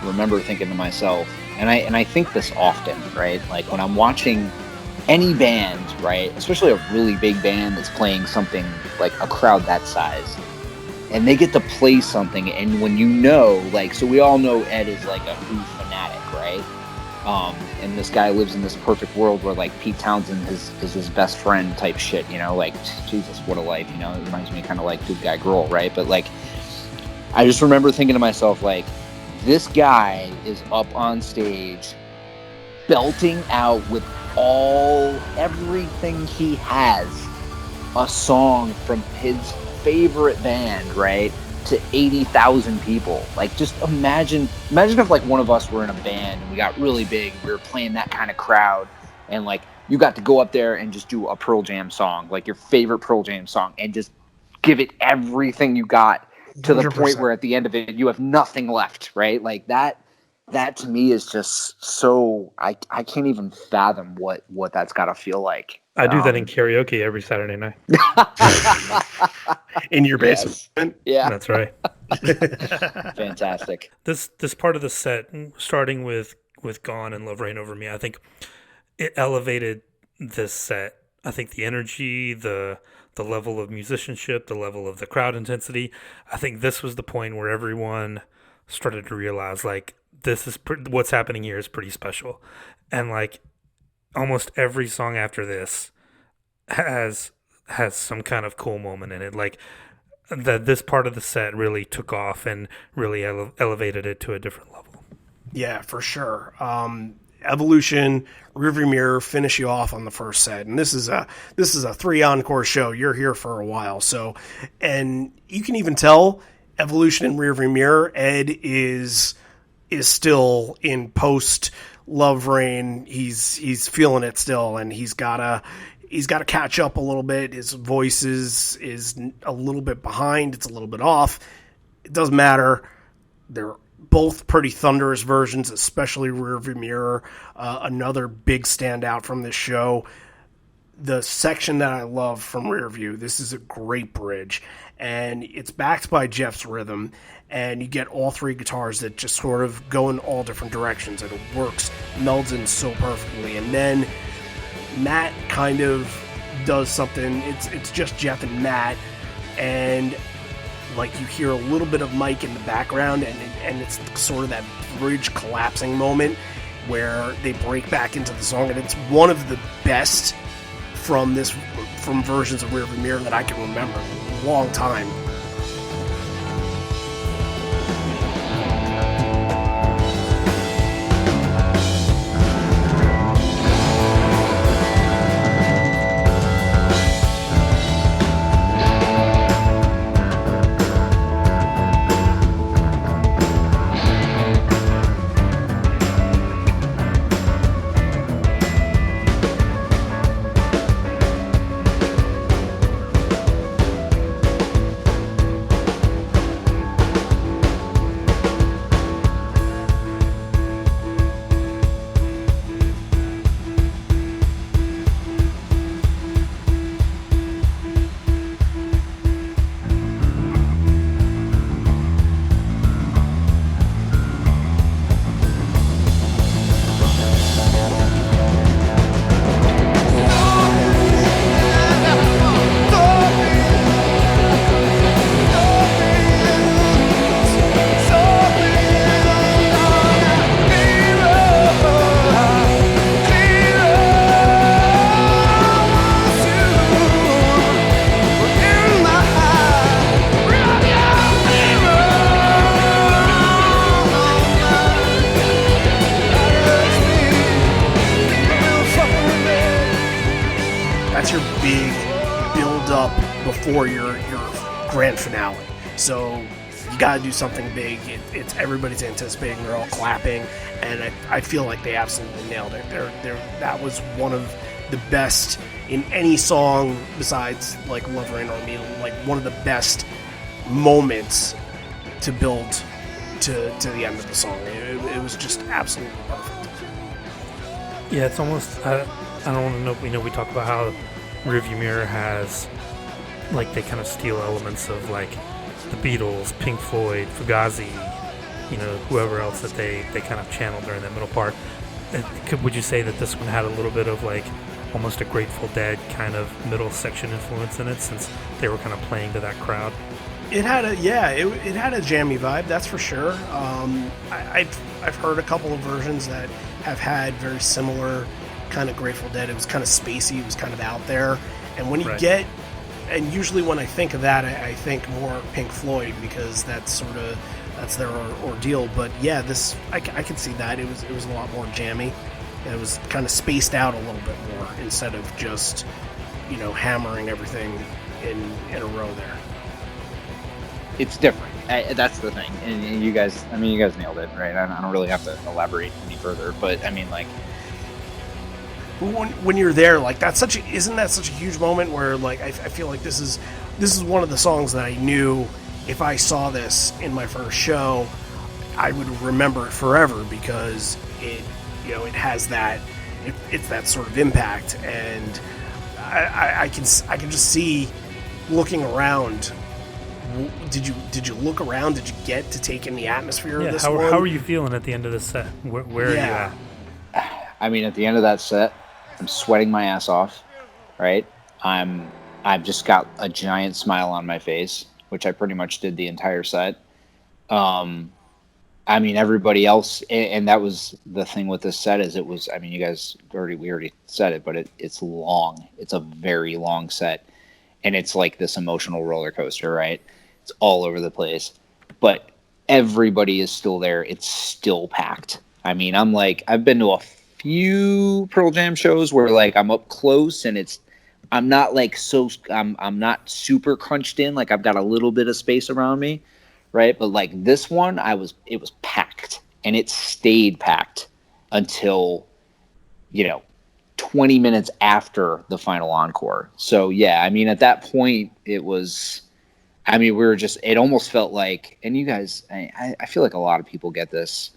I remember thinking to myself, and I think this often, right? Like when I'm watching any band, right, especially a really big band that's playing something like a crowd that size, and they get to play something, and when so we all know Ed is like a Who fanatic, right? And this guy lives in this perfect world where like Pete Townsend is his best friend type shit, like Jesus, what a life, it reminds me kind of like Good Guy Girl, right? But like, I just remember thinking to myself, like, this guy is up on stage belting out with everything he has, a song from his favorite band, right, to 80,000 people. Like, just imagine if like one of us were in a band and we got really big, we were playing that kind of crowd, and like you got to go up there and just do a Pearl Jam song, like your favorite Pearl Jam song, and just give it everything you got to the 100%. point where at the end of it you have nothing left, right? Like that to me is just so I can't even fathom what that's got to feel like. I do that in karaoke every Saturday night. In your basement? Yeah, That's right. fantastic. This part of the set, starting with Gone and Love Reign Over Me, I think it elevated this set. I think the energy, the level of musicianship, the level of the crowd intensity. I think this was the point where everyone started to realize, like, this is what's happening here is pretty special, and like almost every song after this has some kind of cool moment in it. Like this part of the set really took off and really elevated it to a different level. Yeah, for sure. Evolution, Rearview Mirror finish you off on the first set, and this is a 3 encore show. You're here for a while, so, and you can even tell Evolution and Rearview Mirror, Ed is still in post Love Reign. He's feeling it still, and he's gotta catch up a little bit. His voice is a little bit behind. It's a little bit off. It doesn't matter. They're both pretty thunderous versions, especially Rearview Mirror. Another big standout from this show. The section that I love from Rearview, this is a great bridge, and it's backed by Jeff's rhythm, and you get all three guitars that just sort of go in all different directions, and it works, melds in so perfectly. And then Matt kind of does something. It's just Jeff and Matt, and like you hear a little bit of Mike in the background, and it's sort of that bridge collapsing moment where they break back into the song, and it's one of the best from versions of Rearview Mirror that I can remember in a long time. for your grand finale. So you got to do something big. It's everybody's anticipating. They're all clapping, and I feel like they absolutely nailed it. That was one of the best in any song besides like Love Rain or Me. Like one of the best moments to build to the end of the song. It was just absolutely perfect. Yeah, it's almost. I don't want to know. We talk about how Rearview Mirror has, like, they kind of steal elements of like the Beatles, Pink Floyd, Fugazi, whoever else that they kind of channeled during that middle part. Would you say that this one had a little bit of like almost a Grateful Dead kind of middle section influence in it, since they were kind of playing to that crowd? It had a jammy vibe, that's for sure. I've heard a couple of versions that have had very similar kind of Grateful Dead. It was kind of spacey, it was kind of out there. And when you and usually when I think of that, I think more Pink Floyd, because that's their ordeal. But yeah, this I can see that it was a lot more jammy. It was kind of spaced out a little bit more instead of just hammering everything in a row there. It's different. That's the thing. And you guys nailed it, right? I don't really have to elaborate any further, but I mean, like, when you're there, like, isn't that such a huge moment where, like, I feel like this is one of the songs that I knew if I saw this in my first show, I would remember it forever, because it has that, it's that sort of impact. And I can just see looking around. Did you look around? Did you get to take in the atmosphere of this one? How are you feeling at the end of the set? Where are you at? I mean, at the end of that set, I'm sweating my ass off, right? I've just got a giant smile on my face, which I pretty much did the entire set. I mean, everybody else, and that was the thing with this set, is it was, I mean, we already said it, but it's long. It's a very long set, and it's like this emotional roller coaster, right? It's all over the place, but everybody is still there. It's still packed. I mean, I've been to a few Pearl Jam shows where, like, I'm up close and I'm not not super crunched in. Like, I've got a little bit of space around me, right? But like this one, it was packed, and it stayed packed until, 20 minutes after the final encore. So yeah, I mean, at that point it was, we were just, it almost felt like, and you guys, I feel like a lot of people get this.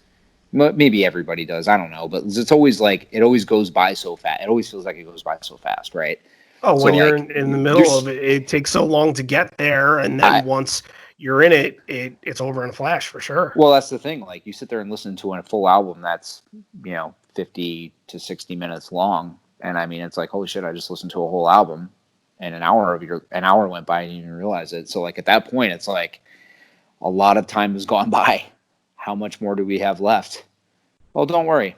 Maybe everybody does. I don't know. But it's always like, it always goes by so fast. It always feels like it goes by so fast, right? Oh, so when you're in the middle of it, it takes so long to get there. And then once you're in it, it's over in a flash for sure. Well, that's the thing. Like, you sit there and listen to a full album that's, 50 to 60 minutes long. And I mean, it's like, holy shit, I just listened to a whole album, and an hour went by and you didn't even realize it. So like, at that point, it's like a lot of time has gone by. How much more do we have left? Well, don't worry.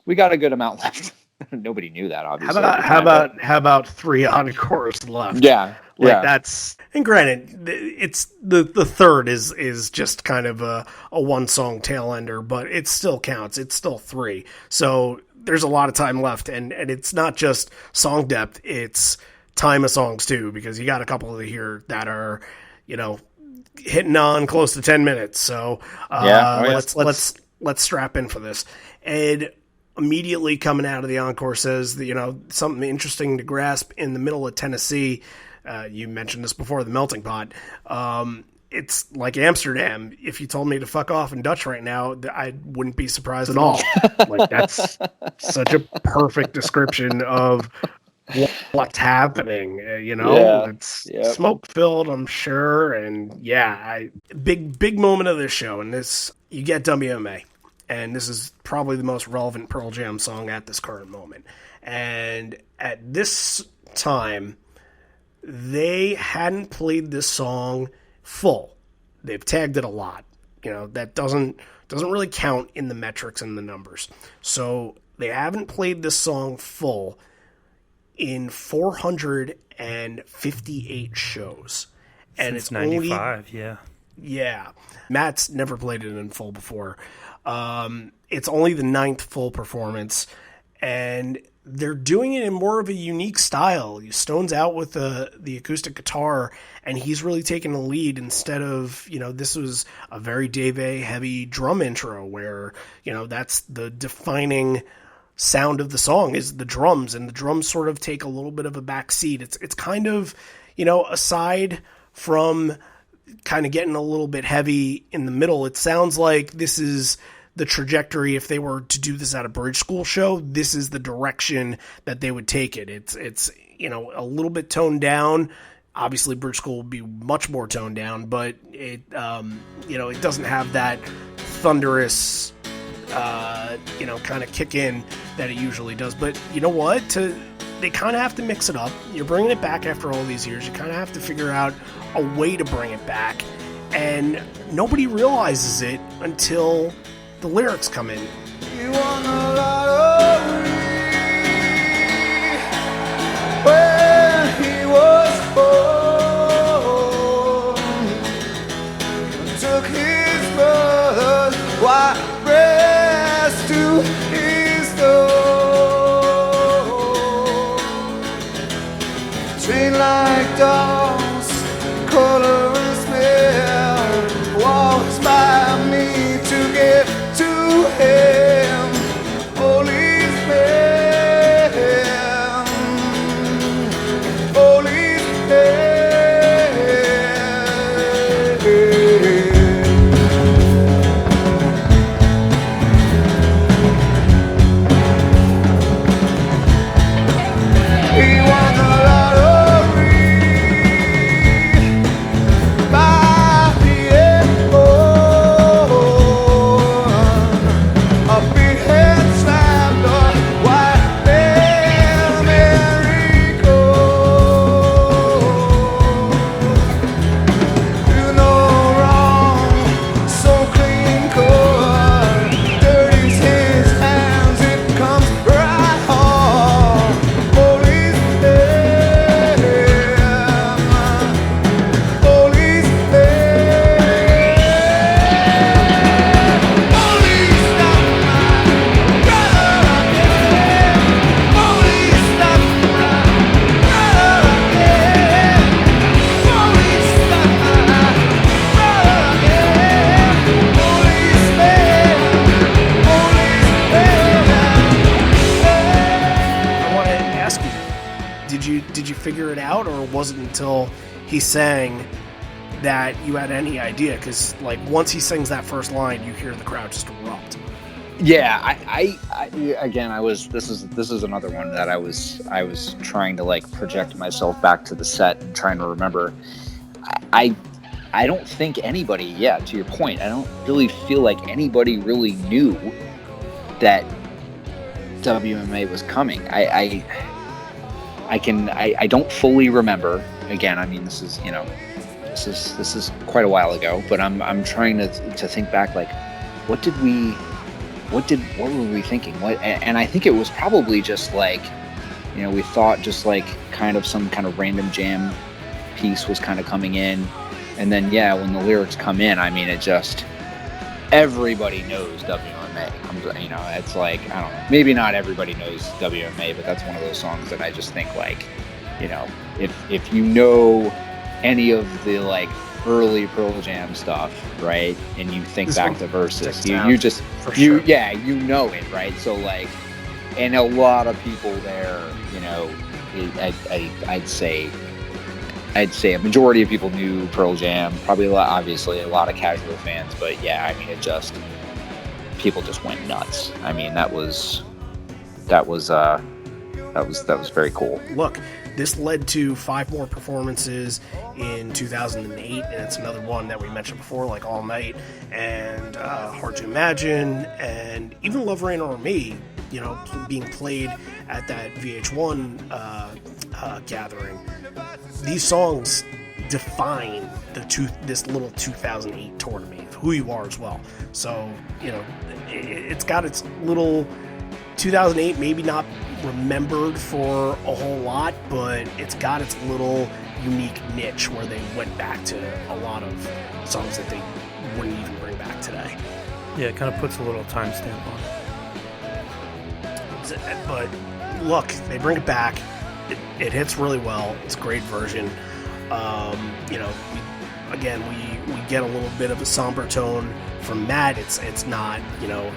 We got a good amount left. Nobody knew that, obviously. How about 3 encores left? Yeah. That's, and granted, it's the third is just kind of a one song tail ender, but it still counts. It's still 3. So there's a lot of time left, and it's not just song depth, it's time of songs too, because you got a couple of here that are, hitting on close to 10 minutes. So let's strap in for this. And immediately coming out of the encore says that, something interesting to grasp in the middle of Tennessee. You mentioned this before, the melting pot. It's like Amsterdam. If you told me to fuck off in Dutch right now, I wouldn't be surprised at all. Like, that's such a perfect description of what's happening. It's smoke filled, I'm sure. And big moment of this show. And this, you get W.M.A. And this is probably the most relevant Pearl Jam song at this current moment. And at this time, they hadn't played this song full. They've tagged it a lot. That doesn't really count in the metrics and the numbers. So they haven't played this song full in 458 shows. And Since 95, Yeah. Matt's never played it in full before. It's only the 9th full performance, and they're doing it in more of a unique style. Stone's out with the acoustic guitar, and he's really taking the lead instead of, this was a very Dave A heavy drum intro where, that's the defining sound of the song is the drums, and the drums sort of take a little bit of a back seat. It's kind of, aside from kind of getting a little bit heavy in the middle, it sounds like this is the trajectory. If they were to do this at a bridge school show, this is the direction that they would take it. It's a little bit toned down. Obviously bridge school would be much more toned down, but it it doesn't have that thunderous kind of kick in that it usually does. But you know what, they kind of have to mix it up. You're bringing it back after all these years. You kind of have to figure out a way to bring it back, and nobody realizes it until the lyrics come in. You won the lottery when he was born. Took his brother's white breast to his door. Trained like dogs, color and smell, walks by me to get to him, policeman, policeman. He won the lottery by the airport. A big head slammed a white Amerigo. Do no wrong, so clean cut. Dirties his hands, it comes right home. Policeman, policeman. Police stop my brother again. Police stop my brother again. Police stop my brother again. Policeman, policeman. I want to ask you, did you figure it out, or was it until he sang that you had any idea? Because once he sings that first line, you hear the crowd just erupt. Yeah, I again, this is another one that I was trying to project myself back to the set and trying to remember. I don't think anybody, to your point, I don't really feel like anybody really knew that W.M.A. was coming. I don't fully remember. Again, I mean, this is quite a while ago, but I'm trying to think back, what were we thinking? And I think it was probably just we thought just kind of some kind of random jam piece was kind of coming in, and then when the lyrics come in, I mean, it just, everybody knows W.M.A. It's I don't know, maybe not everybody knows W.M.A., but that's one of those songs that I just think if you know any of the early Pearl Jam stuff, right, and you think back to verses, you just you know it, right? So and a lot of people there, I'd say a majority of people knew Pearl Jam, probably obviously a lot of casual fans, but I mean, people just went nuts. I mean, that was very cool. Look, this led to 5 more performances in 2008, and it's another one that we mentioned before, All Night and Hard to Imagine, and even Love Rain or Me, being played at that VH1 gathering. These songs define this little 2008 tour to me, who you are as well. So, it's got its little 2008, maybe not remembered for a whole lot, but it's got its little unique niche where they went back to a lot of songs that they wouldn't even bring back today. Yeah, it kind of puts a little timestamp on it. But look, they bring it back. It hits really well. It's a great version. You know, we get a little bit of a somber tone from Matt. It's not, you know,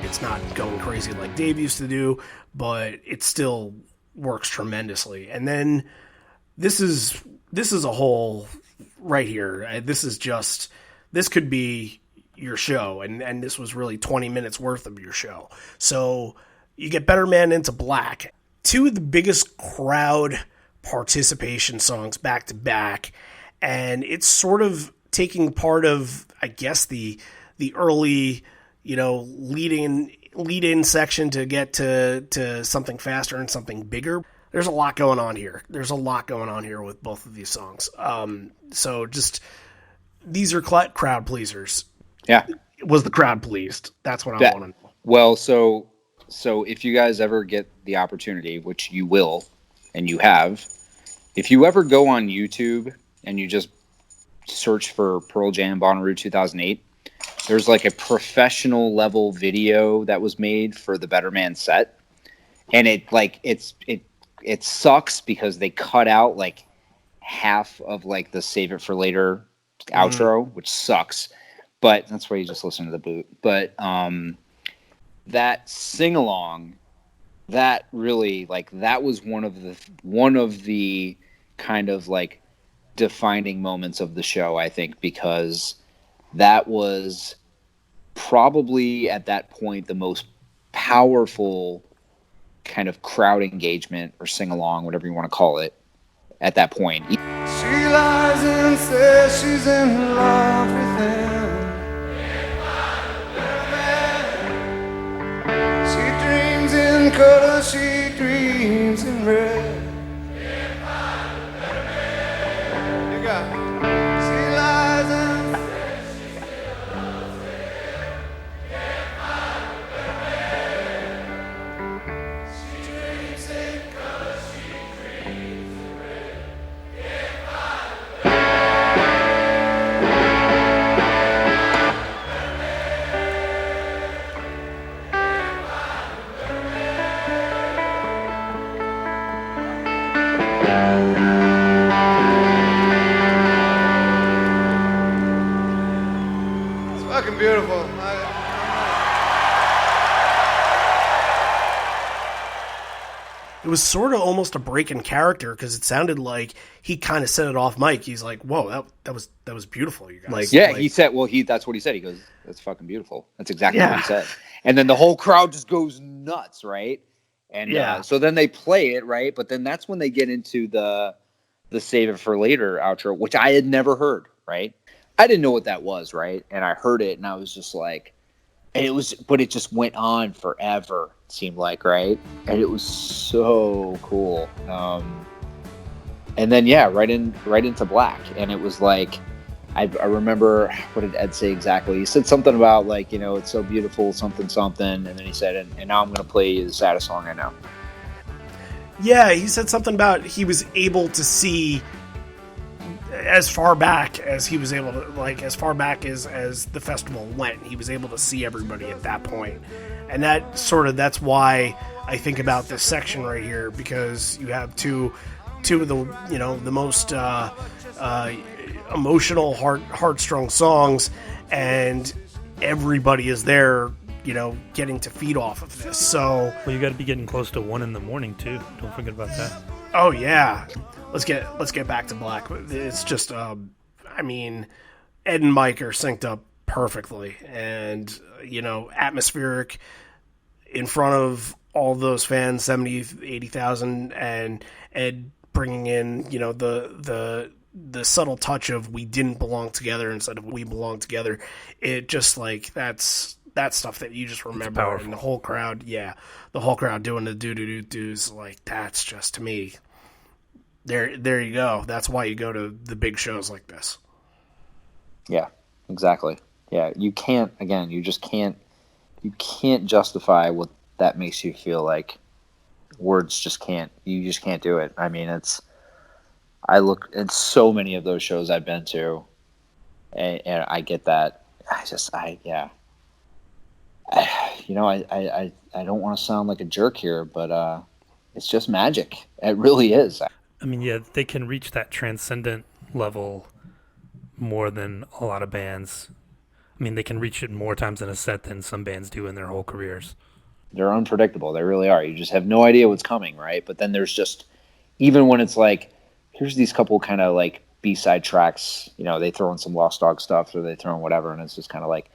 it's not going crazy like Dave used to do, but it still works tremendously. And then this is a whole right here. This could be your show, and this was really 20 minutes worth of your show. So you get Better Man Into Black, two of the biggest crowd participation songs back to back, and it's sort of taking part of, I guess, the early, you know, lead in section to get to something faster and something bigger. There's a lot going on here. With both of these songs. So just, these are crowd pleasers. Yeah. Was the crowd pleased? That's what I want to know. Well, so if you guys ever get the opportunity, which you will, and you have, if you ever go on YouTube and you just search for Pearl Jam Bonnaroo 2008, there's like a professional level video that was made for the Better Man set. And it sucks because they cut out like half of like the Save It for Later outro, which sucks. But that's why you just listen to the boot. But that sing along, that really, like, that was one of the kind of like defining moments of the show, I think, because that was probably at that point the most powerful kind of crowd engagement or sing along, whatever you want to call it, at that point. She lies and says she's in love with him. She dreams in color, she dreams in red. You got it. She lies and says she's in love with him. She dreams in color, she dreams in red. It's fucking beautiful. It was sort of almost a break in character because it sounded like he kind of set it off mic. He's like, "Whoa, that was beautiful, you guys." Like, yeah, he said, well, that's what he said. He goes, "That's fucking beautiful." That's exactly what he said. And then the whole crowd just goes nuts, right? And so then they play it, right? But then that's when they get into the Save It for Later outro, which I had never heard, right? I didn't know what that was, right? And I heard it, and I was just like, but it just went on forever, it seemed like, right? And it was so cool. And then, right into Black. And it was like, I remember, what did Ed say exactly? He said something about, like, you know, it's so beautiful, something, something. And then he said, and now I'm going to play you the saddest song I know. Yeah, he said something about he was able to see as far back as he was able to, like, as far back as the festival went, he was able to see everybody at that point. And that's why I think about this section right here, because you have two of the, you know, the most emotional, heartstrong songs, and everybody is there, you know, getting to feed off of this. So, well, you got to be getting close to 1 a.m. too. Don't forget about that. Oh yeah, let's get back to Black. It's just, I mean, Ed and Mike are synced up perfectly, and, you know, atmospheric in front of all those fans, 70, 80,000, and Ed bringing in, you know, the subtle touch of "we didn't belong together" instead of "we belong together." It just, like, that's stuff that you just remember, and the whole crowd doing the do-do-do-do's, like, that's just, to me, there you go. That's why you go to the big shows like this. Yeah, exactly. Yeah, you just can't justify what that makes you feel like. Words just can't. You just can't do it. I mean, I look at so many of those shows I've been to, and I get that. You know, I don't want to sound like a jerk here, but it's just magic. It really is. I mean, yeah, they can reach that transcendent level more than a lot of bands. I mean, they can reach it more times in a set than some bands do in their whole careers. They're unpredictable. They really are. You just have no idea what's coming, right? But then there's just, even when it's like, here's these couple kind of like B-side tracks, you know, they throw in some Lost Dog stuff or they throw in whatever, and it's just kind of like,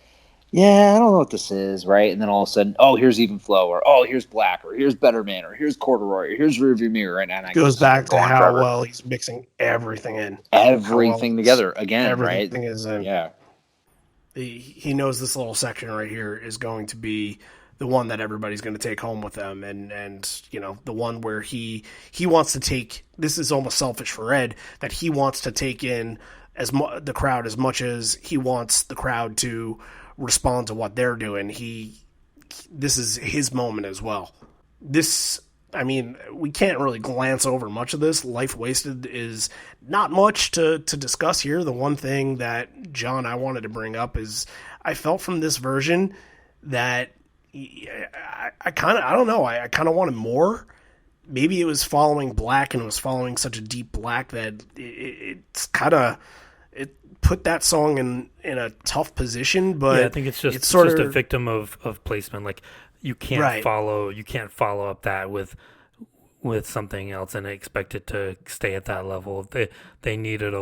yeah, I don't know what this is, right? And then all of a sudden, oh, here's Even Flow, or oh, here's Black, or here's Better Man, or here's Corduroy, or here's Rearview Mirror, right? And it goes back to how well he's mixing everything in. Everything together again, everything right? Is in. Yeah. He knows this little section right here is going to be the one that everybody's going to take home with them, and you know, the one where he wants to take. This is almost selfish for Ed, that he wants to take in the crowd as much as he wants the crowd to respond to what they're doing. This is his moment as well. This, I mean, we can't really glance over much of this. Life Wasted is not much to discuss here. The one thing that, John, I wanted to bring up is I felt from this version that I kind of wanted more. Maybe it was following Black, and it was following such a deep Black that it's kind of, it put that song in a tough position. But yeah, I think it's just a victim of placement. Like, you can't follow up that with something else and expect it to stay at that level. They needed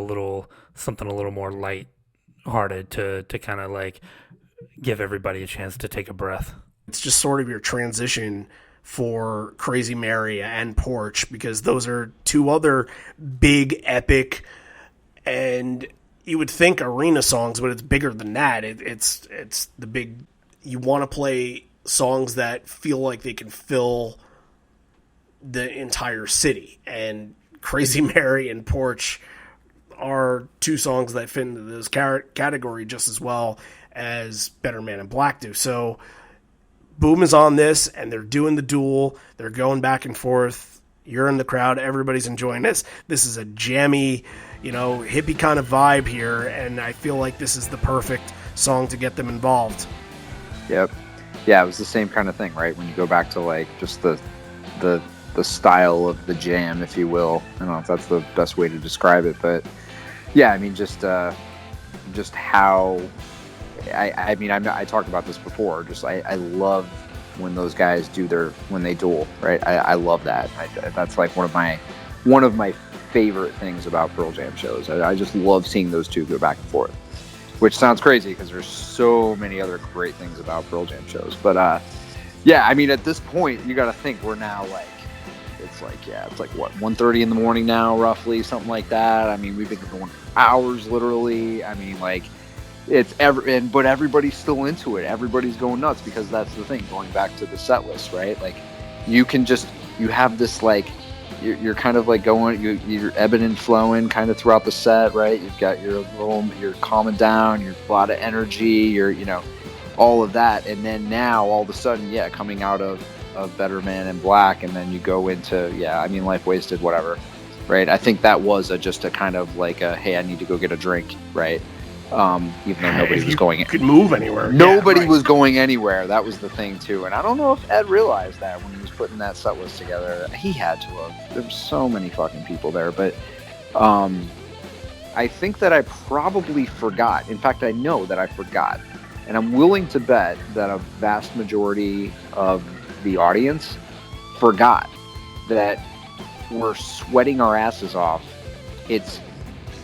something a little more light-hearted to kind of like give everybody a chance to take a breath. It's just sort of your transition for Crazy Mary and Porch, because those are two other big, epic, and you would think arena songs, but it's bigger than that. It's the big, you want to play songs that feel like they can fill the entire city, and Crazy Mary and Porch are two songs that fit into this category just as well as Better Man and Black do. So Boom is on this, and they're doing the duel. They're going back and forth. You're in the crowd. Everybody's enjoying this. This is a jammy, hippie kind of vibe here, and I feel like this is the perfect song to get them involved. Yep. Yeah, it was the same kind of thing, right? When you go back to like just the style of the jam, if you will. I don't know if that's the best way to describe it, but yeah, I mean, just how. I talked about this before. Just I love when those guys when they duel, right? I love that. That's like one of my favorite things about Pearl Jam shows. I just love seeing those two go back and forth, which sounds crazy because there's so many other great things about Pearl Jam shows. But yeah, I mean, at this point, you got to think we're now like, it's like what, 1:30 in the morning now, roughly, something like that. I mean, we've been going for hours, literally. I mean, like, but everybody's still into it. Everybody's going nuts because that's the thing. Going back to the set list, right? Like, you have this like, you're kind of like you're ebbing and flowing kind of throughout the set, right? You've got you're calming down, you're a lot of energy, you're all of that, and then now all of a sudden, coming out of Better Man and Black, and then you go into Life Wasted, whatever, right? I think that was just a kind of like hey, I need to go get a drink, right? Even though nobody was going, could move anywhere. Nobody was going anywhere. That was the thing too, and I don't know if Ed realized that when he was putting that set list together. He had to have. There's so many fucking people there, but I think that I probably forgot. In fact, I know that I forgot, and I'm willing to bet that a vast majority of the audience forgot that we're sweating our asses off. It's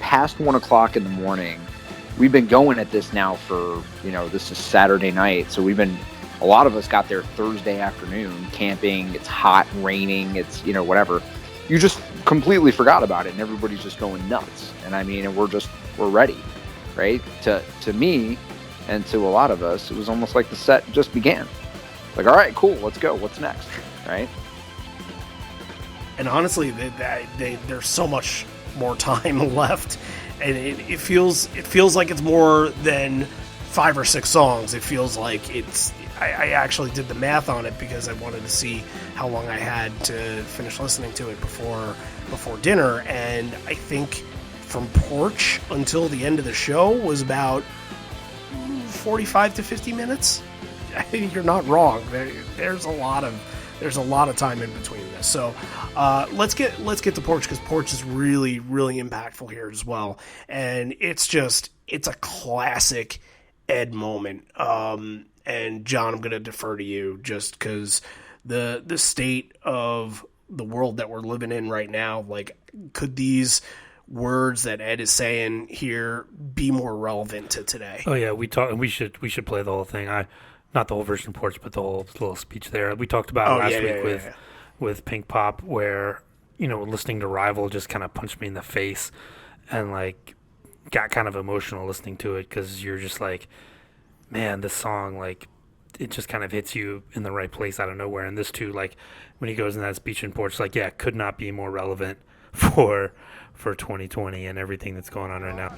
past 1 o'clock in the morning. We've been going at this now for, this is Saturday night. So a lot of us got there Thursday afternoon camping. It's hot, raining. It's, whatever. You just completely forgot about it, and everybody's just going nuts. And I mean, we're ready, right? To me and to a lot of us, it was almost like the set just began. Like, all right, cool, let's go. What's next, right? And honestly, there's so much more time left. And it feels like it's more than 5 or 6 songs. It feels like I actually did the math on it because I wanted to see how long I had to finish listening to it before dinner. And I think from Porch until the end of the show was about 45 to 50 minutes. I think you're not wrong. There's a lot of there's a lot of time in between this. So let's get to Porch, because Porch is really, really impactful here as well. And it's a classic Ed moment. And John, I'm going to defer to you just because the state of the world that we're living in right now, like, could these words that Ed is saying here be more relevant to today? Oh yeah, we should play the whole thing. Not the whole version of Porch, but the whole little speech there. We talked about last week with Pinkpop, where, you know, listening to Rival just kind of punched me in the face, and like got kind of emotional listening to it, because you're just like, man, this song, like, it just kind of hits you in the right place out of nowhere. And this too, like when he goes in that speech in Porch, like, yeah, could not be more relevant for 2020 and everything that's going on right now.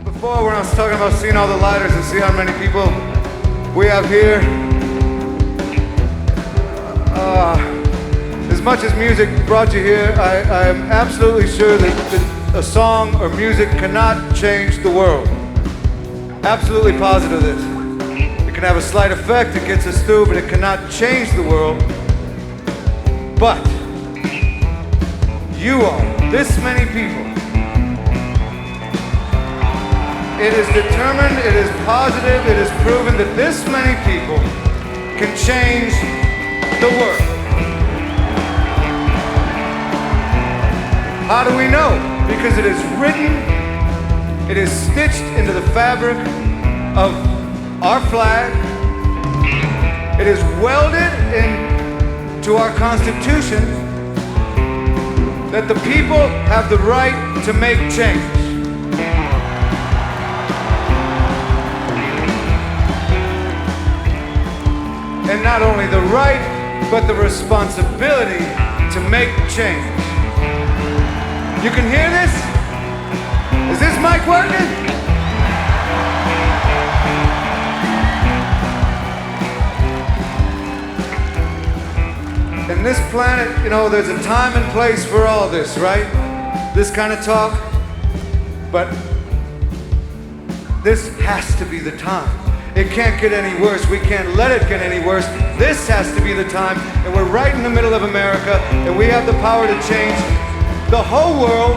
Before, when I was talking about seeing all the lighters and see how many people we have here, as much as music brought you here, I am absolutely sure that a song or music cannot change the world. Absolutely positive of this. It can have a slight effect, it gets us through, but it cannot change the world. But you all, this many people, it is determined, it is positive, it is proven that this many people can change the world. How do we know? Because it is written, it is stitched into the fabric of our flag, it is welded into our Constitution, that the people have the right to make change. And not only the right, but the responsibility to make change. You can hear this? Is this mic working? In this planet, you know, there's a time and place for all this, right? This kind of talk. But this has to be the time. It can't get any worse. We can't let it get any worse. This has to be the time. And we're right in the middle of America, and we have the power to change the whole world,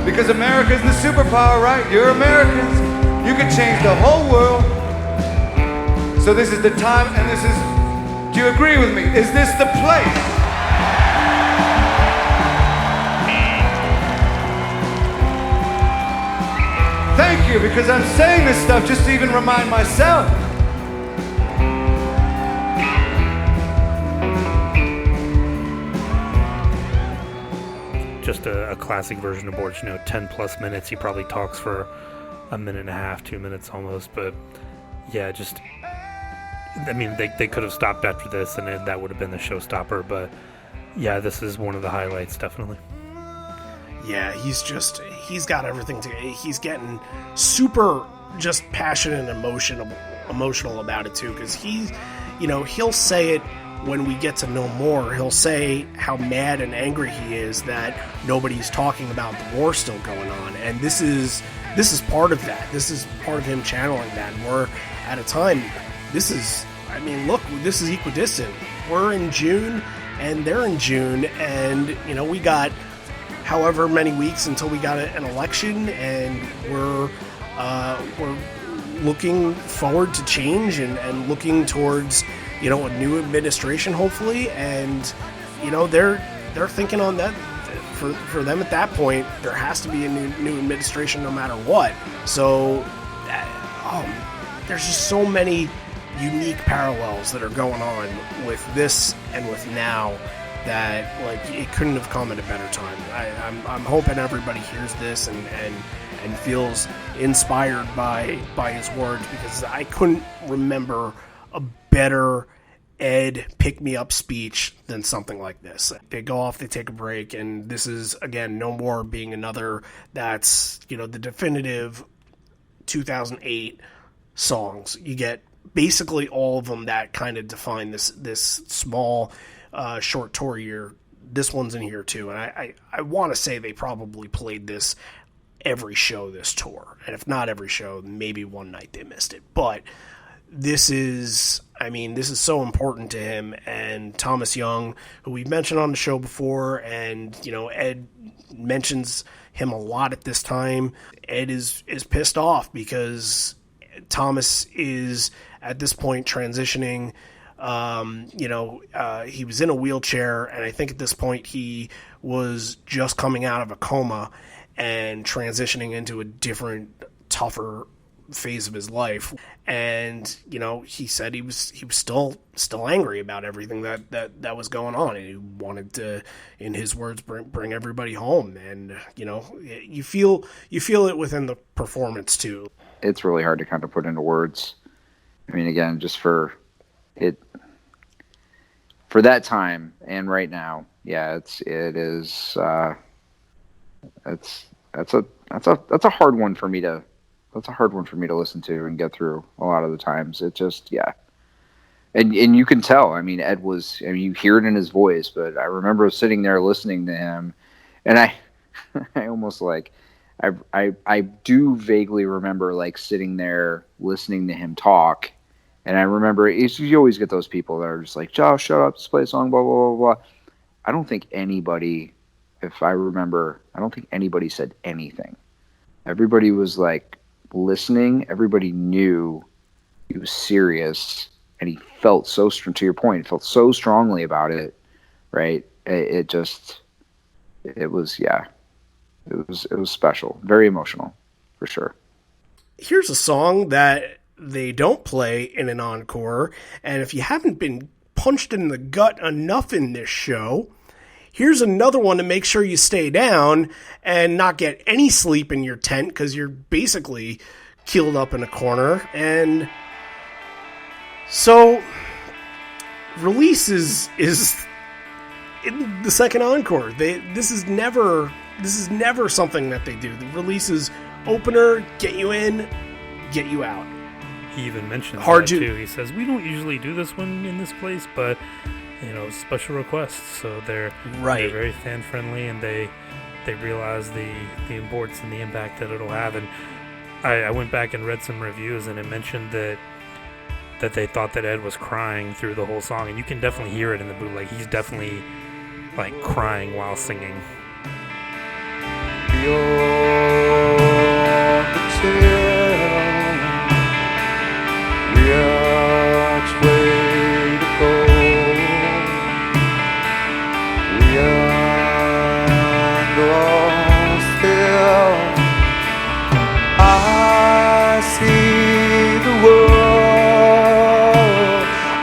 because America is the superpower, right? You're Americans. You can change the whole world. So this is the time, and this is, do you agree with me? Is this the place? Thank you, because I'm saying this stuff just to even remind myself. Just a classic version of Porch, you know, 10 plus minutes. He probably talks for a minute and a half, 2 minutes almost. But yeah, just, I mean, they could have stopped after this, and that would have been the showstopper. But yeah, this is one of the highlights, definitely. Yeah, he's got everything he's getting super just passionate and emotional about it too, because he'll say it when we get to know more. He'll say how mad and angry he is that nobody's talking about the war still going on, and this is part of that. This is part of him channeling that. And we're at a time, this is equidistant. We're in June and they're in June, and we got however many weeks until we got an election, and we're looking forward to change and looking towards a new administration, hopefully. And they're thinking on that. For them at that point, there has to be a new administration no matter what. So there's just so many unique parallels that are going on with this and with now, that it couldn't have come at a better time. I'm hoping everybody hears this and feels inspired by his words, because I couldn't remember a better Ed pick-me-up speech than something like this. They go off, they take a break, and this is, again, no more being another that's, the definitive 2008 songs. You get basically all of them that kind of define this small short tour year. This one's in here too, and I want to say they probably played this every show this tour, and if not every show, maybe one night they missed it. But this is so important to him. And Thomas Young, who we've mentioned on the show before, and Ed mentions him a lot at this time. Ed is pissed off because Thomas is at this point transitioning. He was in a wheelchair, and I think at this point he was just coming out of a coma and transitioning into a different, tougher phase of his life. And he said he was still angry about everything that was going on, and he wanted to, in his words, bring everybody home. And you feel it within the performance too. It's really hard to kind of put into words. I mean, again, just for that time and right now, yeah, that's a hard one for me to listen to and get through a lot of the times. It just, yeah. And you can tell, I mean, Ed was, I mean, you hear it in his voice, but I remember sitting there listening to him, and I almost like, I do vaguely remember like sitting there listening to him talk. And I remember, you always get those people that are just like, Josh, shut up, just play a song, blah, blah, blah, blah. I don't think anybody, if I remember, I don't think anybody said anything. Everybody was like listening. Everybody knew he was serious, and he felt so strong, to your point, felt so strongly about it, right? It was special, very emotional, for sure. Here's a song that they don't play in an encore, and if you haven't been punched in the gut enough in this show, here's another one to make sure you stay down and not get any sleep in your tent, because you're basically keeled up in a corner. And so Release is in the second encore. This is never something that they do. The Release is opener, get you in, get you out. He even mentions that too. He says, we don't usually do this one in this place, but special requests. So they're very fan friendly, and they realize the importance and the impact that it'll have. And I went back and read some reviews, and it mentioned that they thought that Ed was crying through the whole song, and you can definitely hear it in the bootleg. He's definitely like crying while singing. I see the world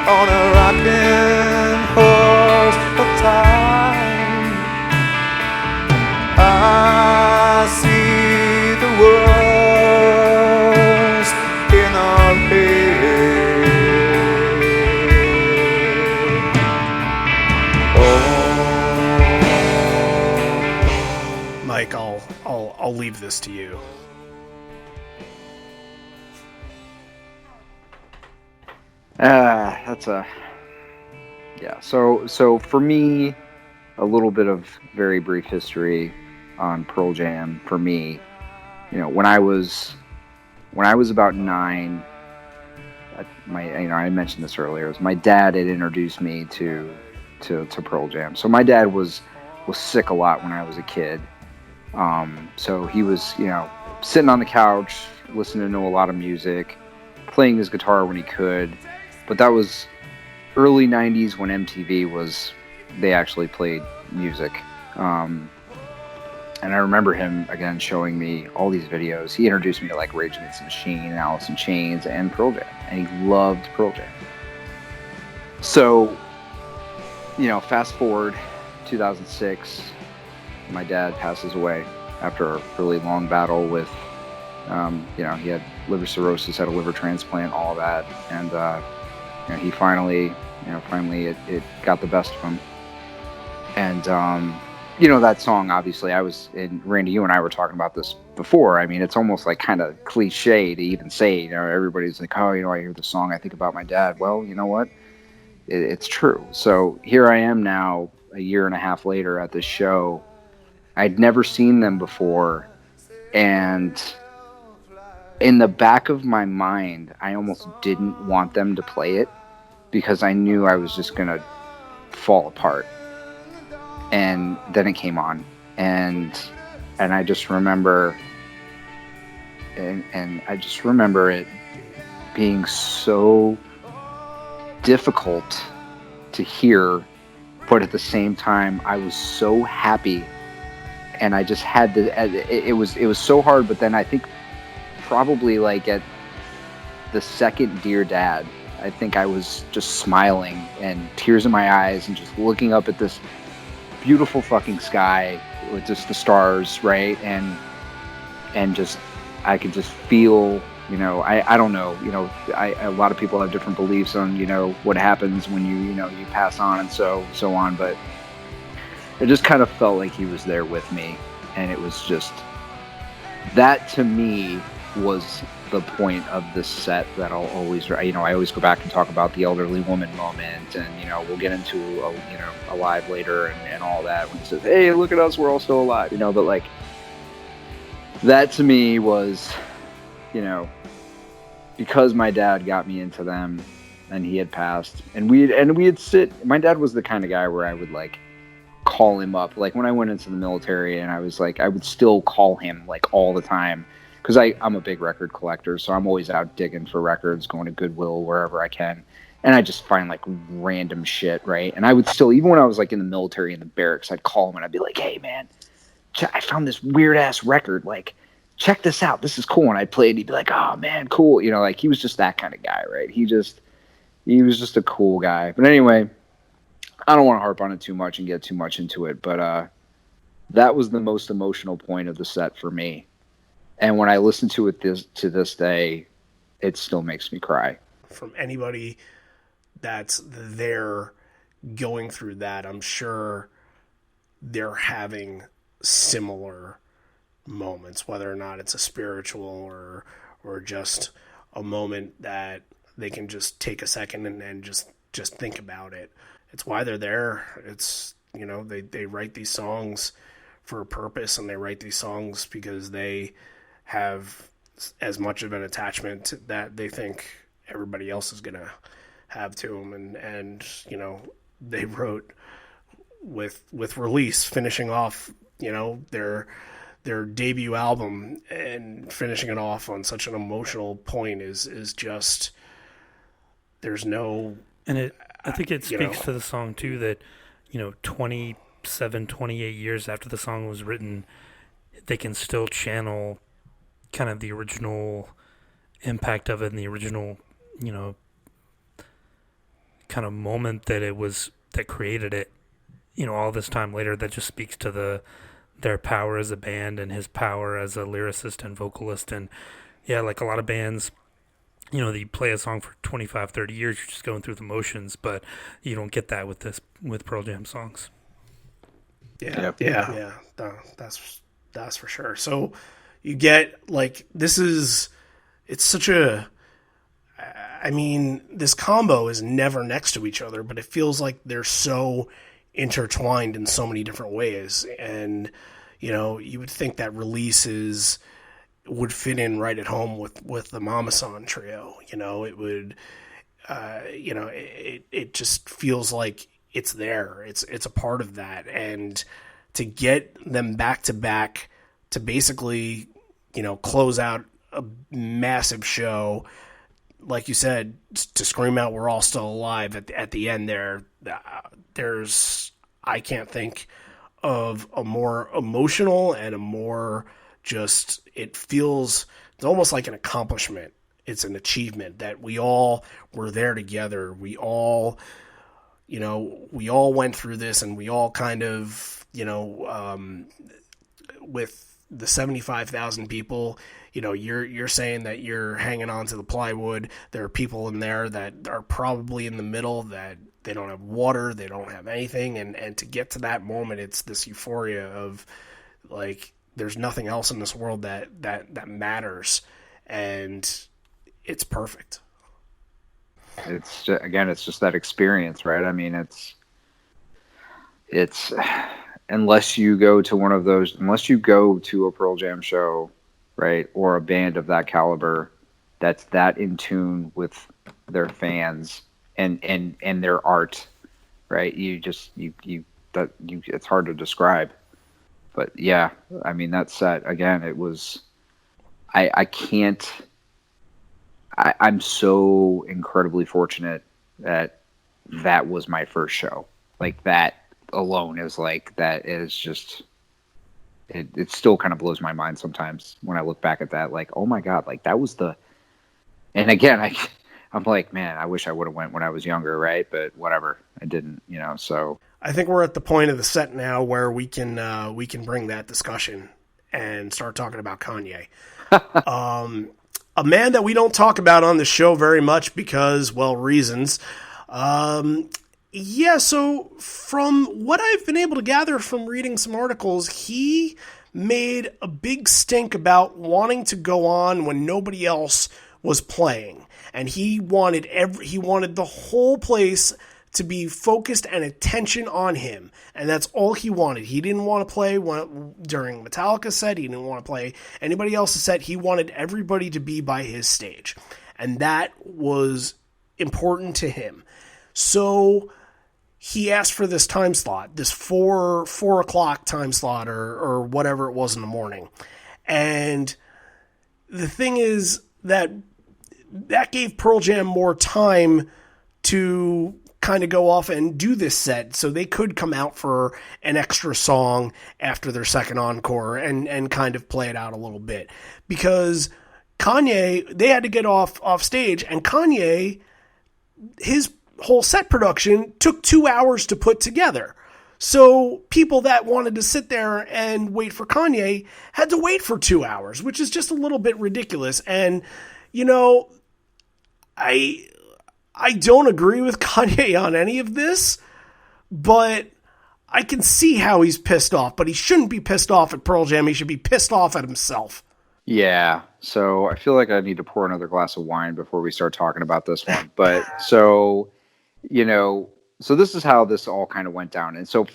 on a rocking horse of time. I see the world in our head. Mike, I'll leave this to you. So for me, a little bit of very brief history on Pearl Jam. For me, when I was about 9, I mentioned this earlier. It was my dad had introduced me to Pearl Jam. So my dad was sick a lot when I was a kid. So he was sitting on the couch listening to a lot of music, playing his guitar when he could. But that was early 90s when MTV they actually played music. And I remember him, again, showing me all these videos. He introduced me to like Rage Against the Machine, Alice in Chains, and Pearl Jam. And he loved Pearl Jam. So, fast forward 2006, my dad passes away after a really long battle with, he had liver cirrhosis, had a liver transplant, all of that. And, he finally it got the best of him. And, that song, obviously, Randy, you and I were talking about this before. I mean, it's almost like kind of cliche to even say, everybody's like, oh, I hear the song, I think about my dad. Well, you know what? It's true. So here I am now, a year and a half later at this show. I'd never seen them before. And in the back of my mind, I almost didn't want them to play it because I knew I was just gonna fall apart. And then it came on, and I just remember, and I just remember it being so difficult to hear, but at the same time, I was so happy, and I just had it was so hard. But then I think probably like at the second Dear Dad, I think I was just smiling and tears in my eyes and just looking up at this beautiful fucking sky with just the stars, right? And just I could just feel, I don't know, a lot of people have different beliefs on, what happens when you pass on and so on, but it just kind of felt like he was there with me, and it was just that to me was the point of this set that I'll always, I always go back and talk about the elderly woman moment, and we'll get into Alive later and all that when he says, hey, look at us, we're all still alive, but like that to me was, because my dad got me into them and he had passed, and we had my dad was the kind of guy where I would like call him up, like when I went into the military, and I was like, I would still call him like all the time, because I'm a big record collector, so I'm always out digging for records, going to Goodwill, wherever I can, and I just find like random shit, right? And I would still, even when I was like in the military in the barracks, I'd call him and I'd be like, hey man, I found this weird ass record, like check this out, this is cool. And I'd play it, he'd be like, oh man, cool, like he was just that kind of guy, right? He was just a cool guy. But anyway, I don't want to harp on it too much and get too much into it, but that was the most emotional point of the set for me. And when I listen to it to this day, it still makes me cry. From anybody that's there going through that, I'm sure they're having similar moments, whether or not it's a spiritual or just a moment that they can just take a second and just think about it. It's why they're there. It's, they write these songs for a purpose, and they write these songs because they have as much of an attachment that they think everybody else is going to have to them. And they wrote with Release, finishing off, their debut album, and finishing it off on such an emotional point is just, there's no... And I think it speaks to the song too, that 27, 28 years after the song was written, they can still channel kind of the original impact of it and the original, kind of moment that it was that created it, all this time later. That just speaks to their power as a band and his power as a lyricist and vocalist. And yeah, like a lot of bands, you play a song for 25, 30 years, you're just going through the motions, but you don't get that with Pearl Jam songs. Yeah. That's for sure. So you get like, it's such a, I mean, this combo is never next to each other, but it feels like they're so intertwined in so many different ways. And, you would think that Releases would fit in right at home with the Mama San trio. It would, it just feels like it's there. It's a part of that. And to get them back to back to basically, close out a massive show, like you said, to scream out, we're all still alive at the end there's, I can't think of a more emotional and a more just, it's almost like an accomplishment. It's an achievement that we all were there together. We all went through this, and we all kind of, with the 75,000 people, you're saying that you're hanging on to the plywood. There are people in there that are probably in the middle that they don't have water, they don't have anything. And to get to that moment, it's this euphoria of like, there's nothing else in this world that matters. And it's perfect. It's just, again, it's just that experience, right? I mean, it's unless you go to a Pearl Jam show, right? Or a band of that caliber that's that in tune with their fans and their art, right? It's hard to describe. But yeah, I mean, that set again, it was, I can't, I'm so incredibly fortunate that that was my first show. Like, that alone is like, that is just, it still kind of blows my mind sometimes when I look back at that. Like, oh my God, like that was and again, I'm like, man, I wish I would have went when I was younger, right? But whatever, I didn't, so. I think we're at the point of the set now where we can bring that discussion and start talking about Kanye. A man that we don't talk about on the show very much because, well, reasons. So from what I've been able to gather from reading some articles, he made a big stink about wanting to go on when nobody else was playing. And he wanted the whole place to be focused and attention on him. And that's all he wanted. He didn't want to play during Metallica's set. He didn't want to play anybody else's set. He wanted everybody to be by his stage. And that was important to him. So he asked for this time slot, this 4 o'clock time slot or whatever it was in the morning. And the thing is that gave Pearl Jam more time to kind of go off and do this set so they could come out for an extra song after their second encore and kind of play it out a little bit. Because Kanye, they had to get off stage, and Kanye, his whole set production took 2 hours to put together. So people that wanted to sit there and wait for Kanye had to wait for 2 hours, which is just a little bit ridiculous. And, I don't agree with Kanye on any of this, but I can see how he's pissed off. But he shouldn't be pissed off at Pearl Jam. He should be pissed off at himself. Yeah, so I feel like I need to pour another glass of wine before we start talking about this one. But so this is how this all kind of went down. And so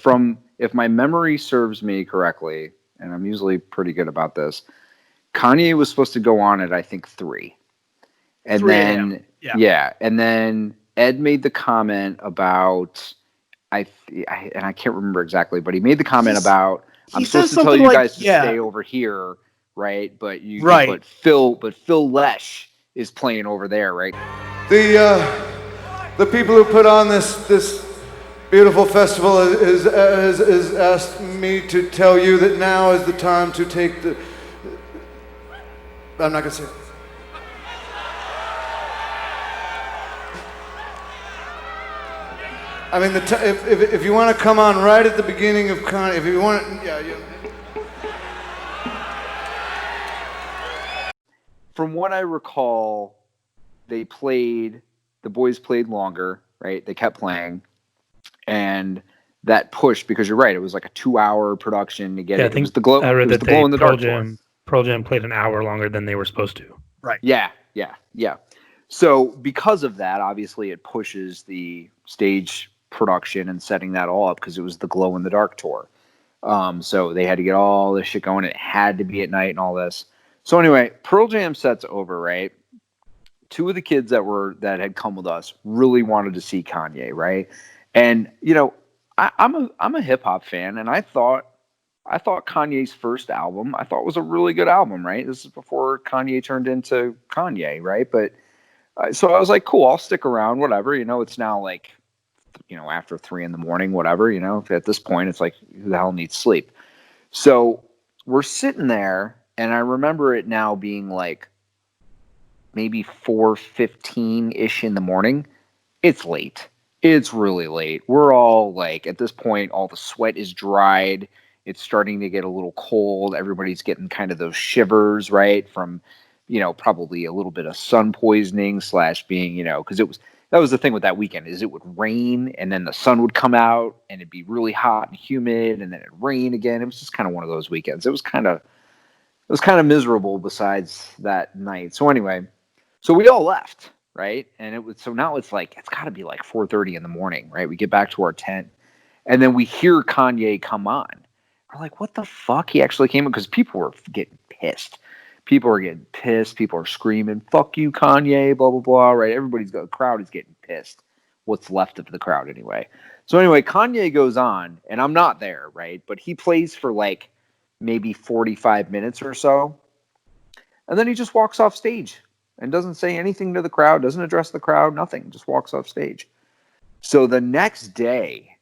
if my memory serves me correctly, and I'm usually pretty good about this, Kanye was supposed to go on at, I think, 3. And 3 then, yeah. And then Ed made the comment about, I can't remember exactly, but he made the comment about, I'm supposed to tell you guys to stay over here, right? But Phil Lesh is playing over there, right? The people who put on this beautiful festival has asked me to tell you that now is the time to take the. I'm not gonna say it. I mean, if you want to come on right at the beginning of Kanye, if you want, From what I recall, the boys played longer, right? They kept playing, and that pushed, because you're right, it was like a 2-hour production to get it. I think it was the glow. I read that Glow in the Dark. Pearl Jam played an hour longer than they were supposed to. Right. Yeah. So because of that, obviously, it pushes the stage production and setting that all up, because it was the Glow in the Dark tour. So they had to get all this shit going. It had to be at night and all this. So anyway, Pearl Jam set's over, right? 2 of the kids that had come with us really wanted to see Kanye, right? And I'm a hip hop fan, and I thought Kanye's first album was a really good album, right? This is before Kanye turned into Kanye, right? But so I was like, cool, I'll stick around, whatever. It's now like, after 3 a.m, whatever. At this point, it's like, who the hell needs sleep? So we're sitting there, and I remember it now being like maybe 4:15-ish in the morning. It's late. It's really late. We're all like, at this point, all the sweat is dried. It's starting to get a little cold. Everybody's getting kind of those shivers, right? From, probably a little bit of sun poisoning / being, because that was the thing with that weekend, is it would rain and then the sun would come out and it'd be really hot and humid and then it'd rain again. It was just kind of one of those weekends. It was kind of miserable besides that night. So anyway, so we all left, right? And so now it's like, it's got to be like 4:30 in the morning, right? We get back to our tent, and then we hear Kanye come on. We're like, what the fuck? He actually came in, because people were getting pissed. People are getting pissed. People are screaming, "Fuck you, Kanye!" Blah blah blah. Right? The crowd is getting pissed. What's left of the crowd, anyway. So anyway, Kanye goes on, and I'm not there, right? But he plays for like maybe 45 minutes or so, and then he just walks off stage and doesn't say anything to the crowd, doesn't address the crowd, nothing. Just walks off stage. So the next day,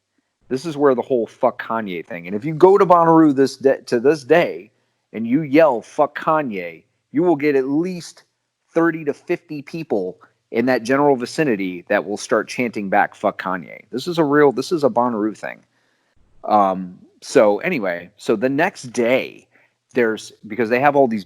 this is where the whole "fuck Kanye" thing. And if you go to Bonnaroo to this day, and you yell "fuck Kanye," you will get at least 30 to 50 people in that general vicinity that will start chanting back "fuck Kanye." This is a Bonnaroo thing. So anyway, so the next day, because they have all these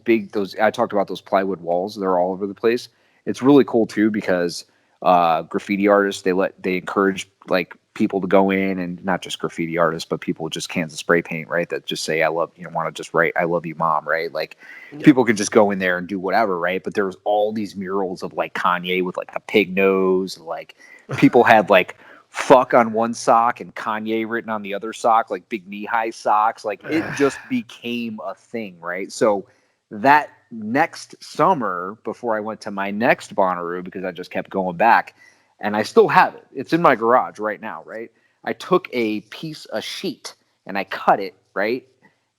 I talked about those plywood walls. They're all over the place. It's really cool too, because graffiti artists, they encourage like people to go in, and not just graffiti artists, but people with just cans of spray paint, right? That just say, want to just write, "I love you, Mom," right? Like people can just go in there and do whatever, right? But there's all these murals of like Kanye with like a pig nose, and like people had like "fuck" on one sock and Kanye written on the other sock, like big knee-high socks. Like it just became a thing, right? So that next summer, before I went to my next Bonnaroo, because I just kept going back, and I still have it. It's in my garage right now, right? I took a sheet and I cut it, right?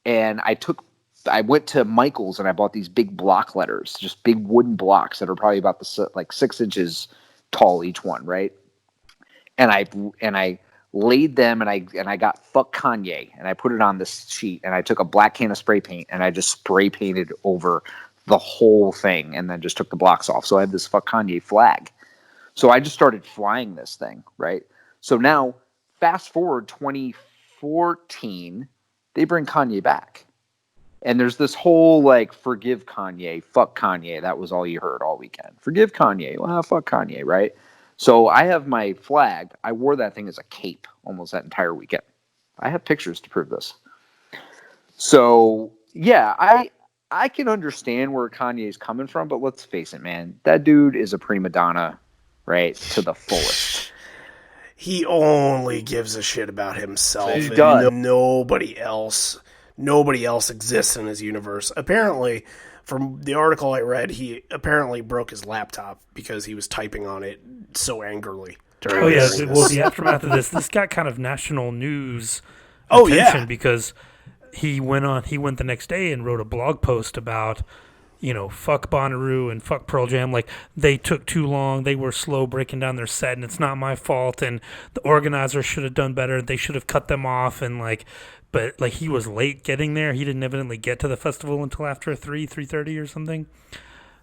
And I went to Michael's and I bought these big block letters, just big wooden blocks that are probably about like 6 inches tall each one, right? And I laid them, and I got "fuck Kanye," and I put it on this sheet, and I took a black can of spray paint and I just spray painted over the whole thing, and then just took the blocks off. So I have this "fuck Kanye" flag. So I just started flying this thing, right? So now, fast forward 2014, they bring Kanye back. And there's this whole like, "forgive Kanye, fuck Kanye." That was all you heard all weekend. "Forgive Kanye, well, fuck Kanye," right? So I have my flag. I wore that thing as a cape almost that entire weekend. I have pictures to prove this. So yeah, I can understand where Kanye's coming from, but let's face it, man. That dude is a prima donna, right, to the fullest. He only gives a shit about himself. He does. Nobody else exists in his universe. Apparently, from the article I read, he apparently broke his laptop because he was typing on it so angrily. Oh yeah, well, the aftermath of this got kind of national news attention. Oh yeah, because he went the next day and wrote a blog post about, fuck Bonnaroo and fuck Pearl Jam. Like, they took too long. They were slow breaking down their set, and it's not my fault. And the organizers should have done better. They should have cut them off. And but he was late getting there. He didn't evidently get to the festival until after 3:30 or something.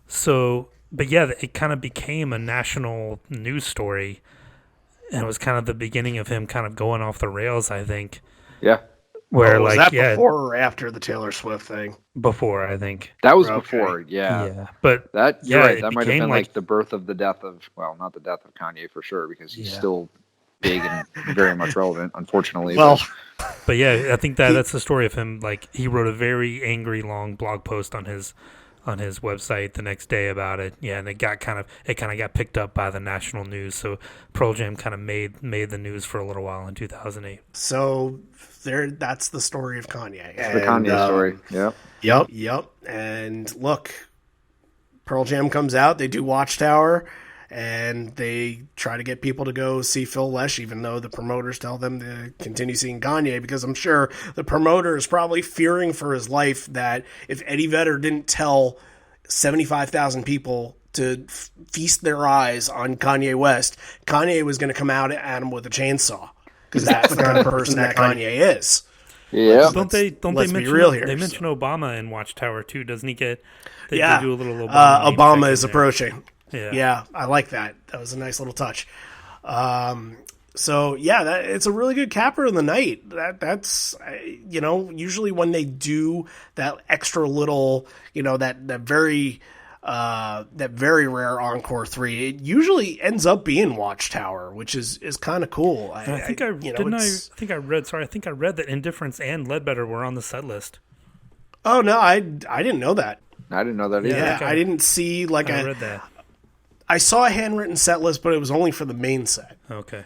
So, but yeah, it kind of became a national news story. And it was kind of the beginning of him kind of going off the rails, I think. Yeah. Where was that before or after the Taylor Swift thing? Before, I think. That was before, yeah. Yeah. But you're right. That might have been like the birth of the death of, well, not the death of Kanye for sure, because he's still big and very much relevant, unfortunately. But yeah, I think that's the story of him. Like, he wrote a very angry long blog post on his website the next day about it. Yeah, and it kind of got picked up by the national news. So Pearl Jam kind of made the news for a little while in 2008. So that's the story of Kanye. The Kanye story. Yeah. Yep. And look, Pearl Jam comes out, they do Watchtower, and they try to get people to go see Phil Lesh, even though the promoters tell them to continue seeing Kanye, because I'm sure the promoter is probably fearing for his life that if Eddie Vedder didn't tell 75,000 people to feast their eyes on Kanye West, Kanye was going to come out at him with a chainsaw, because that's the kind of person that Kanye is. Yeah. Don't they mention real here, they mention Obama in Watchtower too? Doesn't he get? They do a little Obama. Obama is there. Approaching. Yeah, I like that. That was a nice little touch. So yeah, it's a really good capper in the night. That's usually when they do that extra little, that very rare encore 3, it usually ends up being Watchtower, which is kind of cool. I think I read that Indifference and Ledbetter were on the set list. Oh no, I didn't know that. I didn't know that either. Yeah, I didn't see I read that. I saw a handwritten set list, but it was only for the main set. Okay.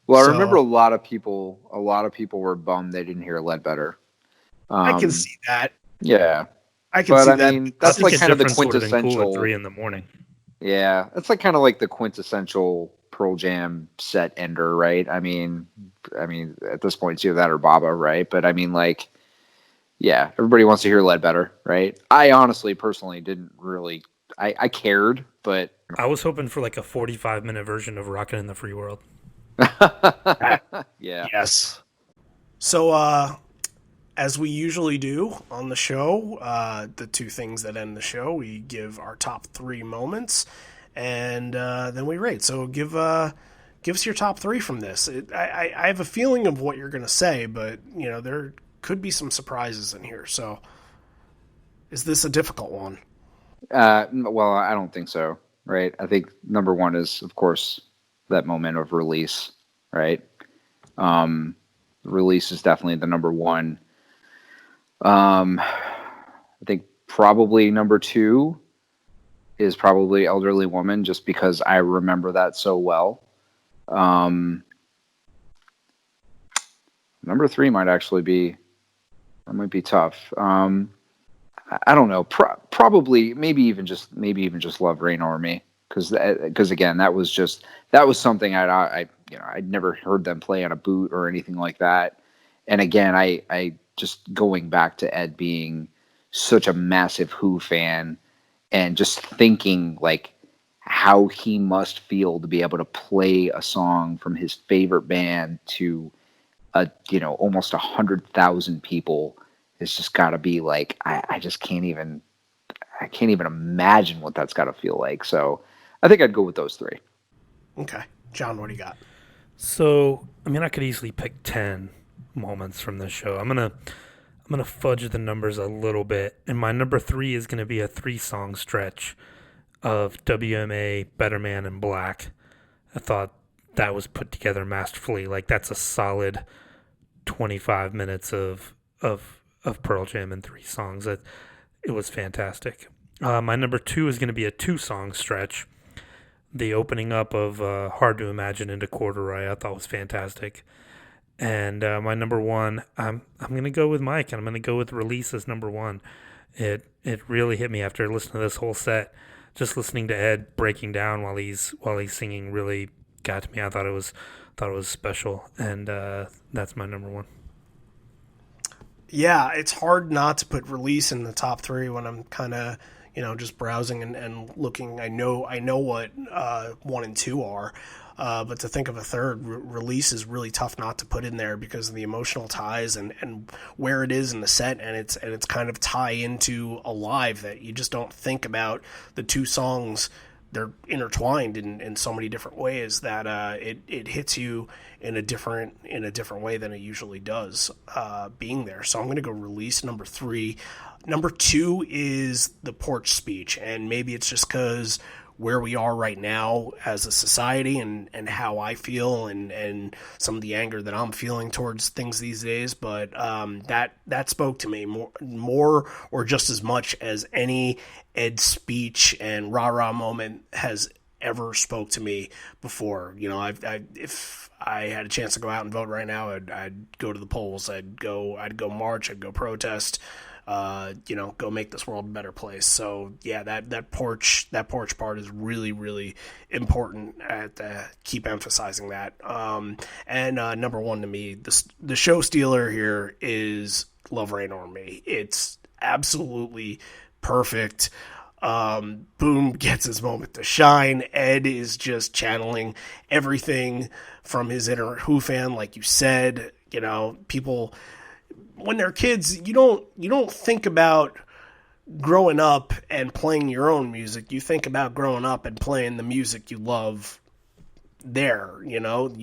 Well, I remember a lot of people were bummed they didn't hear Ledbetter. I can see that. Yeah. I can But see I that. mean, that's I think like a kind of the different sort of than cool at quintessential. 3 in the morning. Yeah, that's like kind of like the quintessential Pearl Jam set ender, right? I mean, at this point, it's either that or Baba, right? But I mean, like, yeah, everybody wants to hear Ledbetter, right? I honestly, personally, didn't really. I cared, but I was hoping for like a 45-minute version of Rockin' in the Free World. yeah. Yes. So, as we usually do on the show, the two things that end the show, we give our top 3 moments, and then we rate. So give us your top 3 from this. I have a feeling of what you're going to say, but there could be some surprises in here. So is this a difficult one? Well, I don't think so, right? I think number one is, of course, that moment of release, right? Release is definitely the number one. I think probably number 2 is probably Elderly Woman, just because I remember that so well. Number 3 might actually be, that might be tough. I don't know. Probably, maybe even just Love Reign O'er Me, because again, that was something I'd never heard them play on a boot or anything like that. And again, I just going back to Ed being such a massive Who fan, and just thinking like how he must feel to be able to play a song from his favorite band to almost 100,000 people. It's just got to be like, I can't even imagine what that's got to feel like. So I think I'd go with those 3. Okay. John, what do you got? So, I mean, I could easily pick 10 moments from this show. I'm gonna fudge the numbers a little bit, and my number 3 is gonna be a 3-song stretch of W.M.A, Better Man, and Black. I thought that was put together masterfully. Like, that's a solid 25 minutes of Pearl Jam in 3 songs. It was fantastic. My number 2 is going to be a 2-song stretch. The opening up of Hard to Imagine into Corduroy I thought was fantastic. And my number 1, I'm going to go with Mike, and I'm going to go with Release as number 1. It really hit me after listening to this whole set. Just listening to Ed breaking down while he's singing really got to me. I thought it was special, and that's my number 1. Yeah, it's hard not to put Release in the top 3 when I'm kind of, just browsing and looking. I know what 1 and 2 are, but to think of a third, Release is really tough not to put in there because of the emotional ties and where it is in the set, and it's kind of tie into Alive, that you just don't think about the 2 songs. They're intertwined in so many different ways that it hits you in a different way than it usually does being there. So I'm going to go Release, number 3. Number 2 is the Porch speech, and maybe it's just because where we are right now as a society and how I feel and some of the anger that I'm feeling towards things these days. But that spoke to me more or just as much as any Ed speech and rah-rah moment has ever spoke to me before. If I had a chance to go out and vote right now, I'd go to the polls. I'd go march. I'd go protest. Go make this world a better place. So yeah, that porch part is really, really important. Keep emphasizing that. And number 1 to me, the show stealer here is Love Reign O'er Me. It's absolutely perfect. Boom gets his moment to shine. Ed is just channeling everything from his inner Who fan, like you said. People, when they're kids, you don't think about growing up and playing your own music. You think about growing up and playing the music you love there, you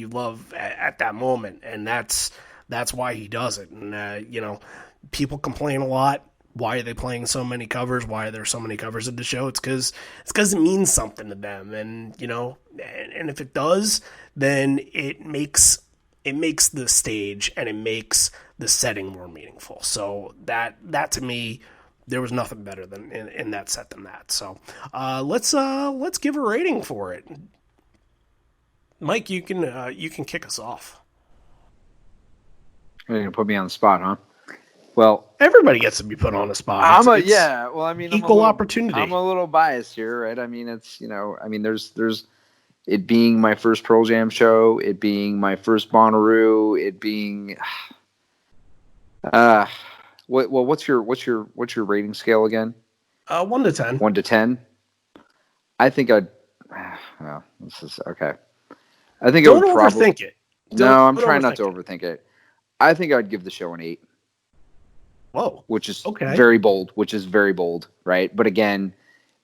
love at that moment. And that's why he does it. And, people complain a lot. Why are they playing so many covers? Why are there so many covers of the show? It's because it means something to them. And, and if it does, then it makes the stage and it makes the setting more meaningful. So that to me, there was nothing better than in that set than that. So let's give a rating for it. Mike, you can kick us off. You're gonna put me on the spot, huh? Well, Everybody gets to be put on the spot. Well, I mean, equal opportunity. I'm a little biased here, right? I mean, it's there's it being my first Pearl Jam show, it being my first Bonnaroo, it being what's your rating scale again? 1 to 10. 1 to 10. I think I'd. Well, this is okay. I think don't overthink it. I'm trying not to overthink it. I think I'd give the show an 8. Whoa. Which is very bold. Right? But again,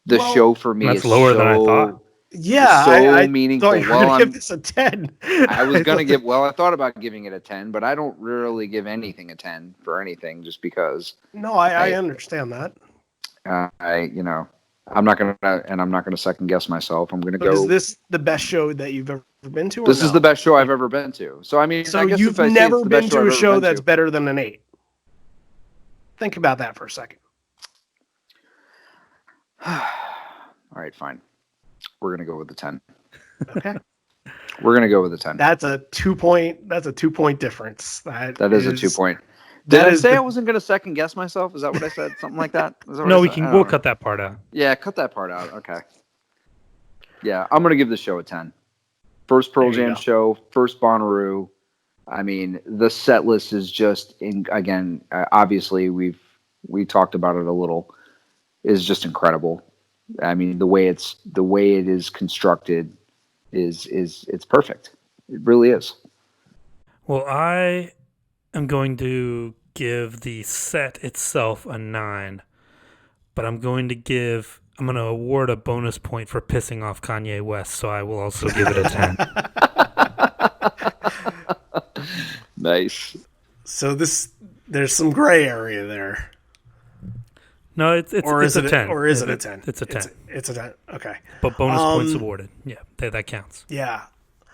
the show for me that's is lower than I thought. Yeah, I meaningful. Thought you were gonna give this a 10. I was gonna give. Well, I thought about giving it a 10, but I don't really give anything a 10 for anything, just because. No, I understand that. I'm not gonna second guess myself. I'm gonna go. Is this the best show that you've ever been to? This is the best show I've ever been to. So I mean, so I guess you've never been to a show that's better than an 8. Think about that for a second. All right, fine. We're gonna go with the 10. Okay. We're gonna go with the 10. That's a 2-point difference. That is a 2-point. Did I say I wasn't gonna second guess myself? Is that what I said? Something like that? No, we'll cut that part out. Yeah, cut that part out. Okay. Yeah, I'm gonna give the show a 10. First Pearl Jam show, first Bonnaroo. I mean, the set list is just again. Obviously, we talked about it a little. Is just incredible. I mean, the way it is constructed is it's perfect. It really is. Well, I am going to give the set itself a 9, but I'm going to award a bonus point for pissing off Kanye West, so I will also give it a 10. Nice. So there's some gray area there. No, it's a 10. Or is it a 10? It's a 10. It's a 10. Okay. But bonus points awarded. Yeah, that counts. Yeah.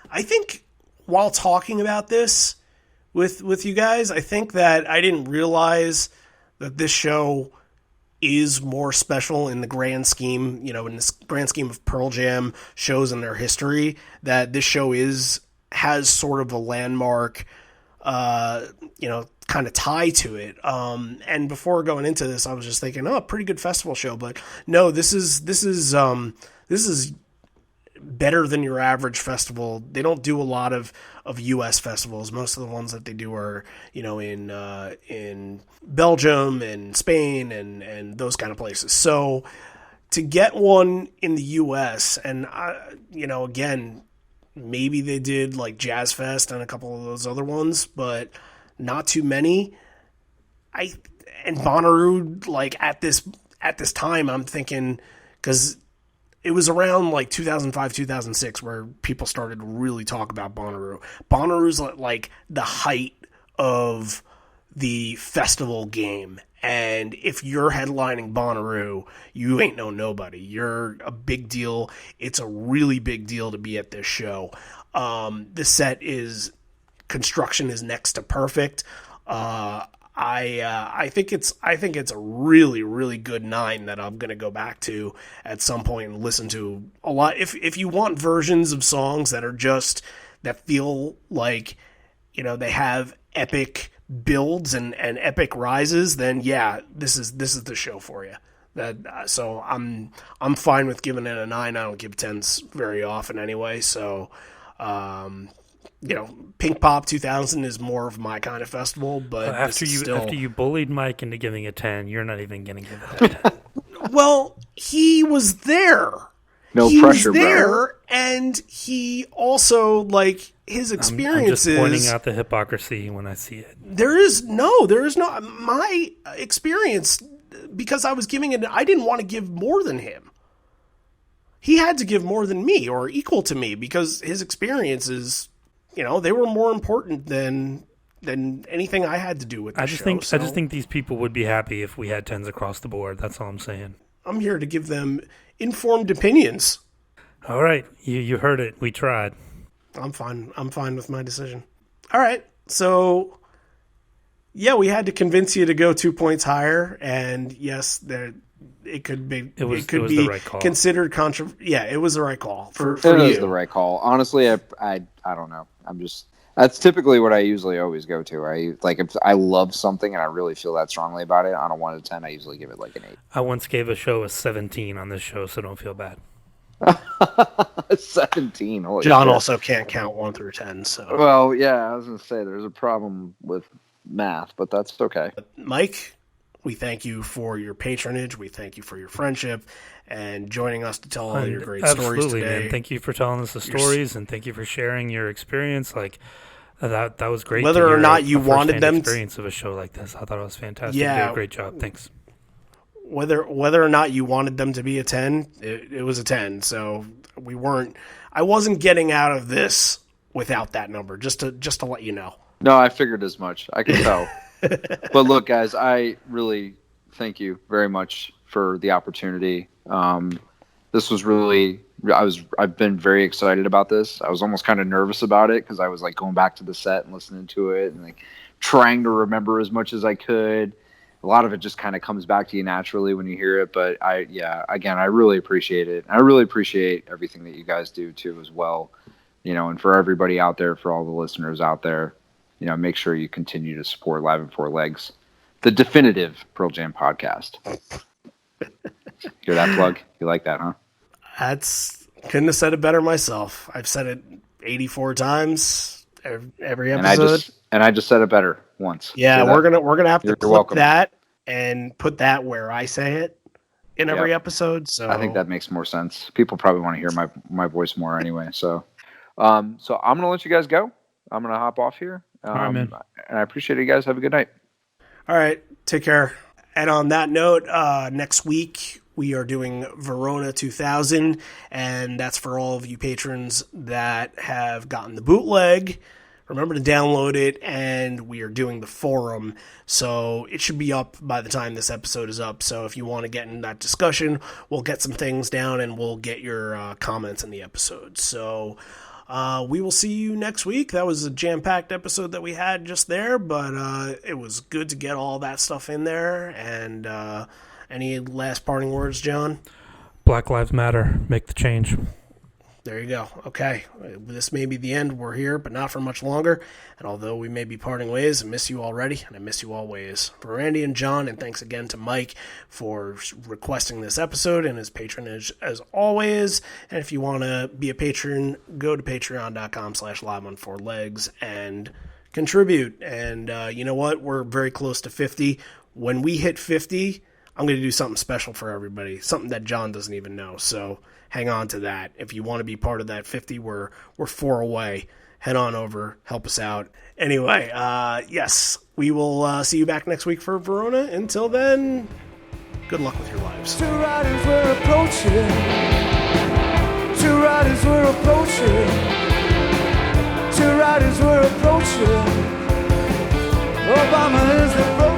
I think while talking about this with you guys, I think that I didn't realize that this show is more special in the grand scheme, in this grand scheme of Pearl Jam shows in their history, that this show has sort of a landmark, kind of tie to it. And before going into this, I was just thinking, pretty good festival show, but no, this is better than your average festival. They don't do a lot of U.S. festivals. Most of the ones that they do are, in Belgium and Spain and those kind of places. So to get one in the U.S. and, again, maybe they did like Jazz Fest and a couple of those other ones, but not too many. And Bonnaroo, like at this time, I'm thinking, because it was around like 2005, 2006 where people started to really talk about Bonnaroo. Bonnaroo's like the height of the festival game. And if you're headlining Bonnaroo, you ain't nobody. You're a big deal. It's a really big deal to be at this show. The set construction is next to perfect. I think it's a really, really good 9 that I'm gonna go back to at some point and listen to a lot. If you want versions of songs that feel like, they have epic builds and epic rises, then yeah, this is the show for you. So I'm fine with giving it a 9. I don't give 10s very often anyway. So. Pinkpop 2000 is more of my kind of festival, but after you bullied Mike into giving a 10, you're not even going to give it a 10. Well, he was there. He pressure, was there, bro. And he also, his experiences. I'm just pointing out the hypocrisy when I see it. There is no. My experience, because I was giving it, I didn't want to give more than him. He had to give more than me or equal to me because his experiences, they were more important than anything I had to do with the show. I just think these people would be happy if we had 10s across the board. That's all I'm saying. I'm here to give them informed opinions. All right. You heard it. We tried. I'm fine. I'm fine with my decision. All right. So, yeah, we had to convince you to go 2 points higher. And, yes, it could be the right call. Considered controversial. Yeah, it was the right call for you. It you. is the right call. Honestly, I don't know. That's typically what I usually always go to. If I love something and I really feel that strongly about it, on a 1 to 10, I usually give it like an 8. I once gave a show a 17 on this show, so don't feel bad. 17. Holy John shit. also can't count 1 through 10. So, Well, yeah, I was gonna say there's a problem with math, but that's okay. Mike, we thank you for your patronage. We thank you for your friendship and joining us to tell all your great stories Absolutely, today. man. Thank you for telling us the stories, and thank you for sharing your experience. Like that was great. Whether to or hear not you a wanted firsthand them, experience of a show like this, I thought it was fantastic. Yeah. You did a great job. Thanks. whether or not you wanted them to be a 10, it was a 10. So I wasn't getting out of this without that number, just to let you know. No, I figured as much. I can tell. But look, guys, I really thank you very much for the opportunity. This was really, I've been very excited about this. I was almost kind of nervous about it because I was like going back to the set and listening to it and like trying to remember as much as I could. A lot of it just kind of comes back to you naturally when you hear it. But I really appreciate it. I really appreciate everything that you guys do too, as well. And for everybody out there, for all the listeners out there, make sure you continue to support Live in Four Legs, the definitive Pearl Jam podcast. Hear that plug? You like that, huh? Couldn't have said it better myself. I've said it 84 times every episode. And I just said it better once. Yeah, we're gonna have to clip welcome. that and put that where I say it in every episode. So I think that makes more sense. People probably want to hear my voice more anyway. So I'm gonna let you guys go. I'm gonna hop off here. All right, man. And I appreciate it, you guys. Have a good night. All right, take care. And on that note, next week we are doing Verona 2000, and that's for all of you patrons that have gotten the bootleg. Remember to download it, and we are doing the forum, so it should be up by the time this episode is up. So if you want to get in that discussion, we'll get some things down, and we'll get your comments in the episode. So we will see you next week. That was a jam-packed episode that we had just there, but it was good to get all that stuff in there. And any last parting words, John? Black Lives Matter. Make the change. There you go. Okay. This may be the end. We're here, but not for much longer. And although we may be parting ways, I miss you already, and I miss you always. For Randy and John, and thanks again to Mike for requesting this episode and his patronage as always. And if you want to be a patron, go to patreon.com/liveonfourlegs and contribute. And you know what? We're very close to 50. When we hit 50, I'm going to do something special for everybody, something that John doesn't even know. So hang on to that. If you want to be part of that 50, we're 4 away. Head on over, help us out. Anyway, yes, we will see you back next week for Verona. Until then, good luck with your lives. Two riders were approaching. Two riders were approaching. Two riders were approaching. Obama is approaching.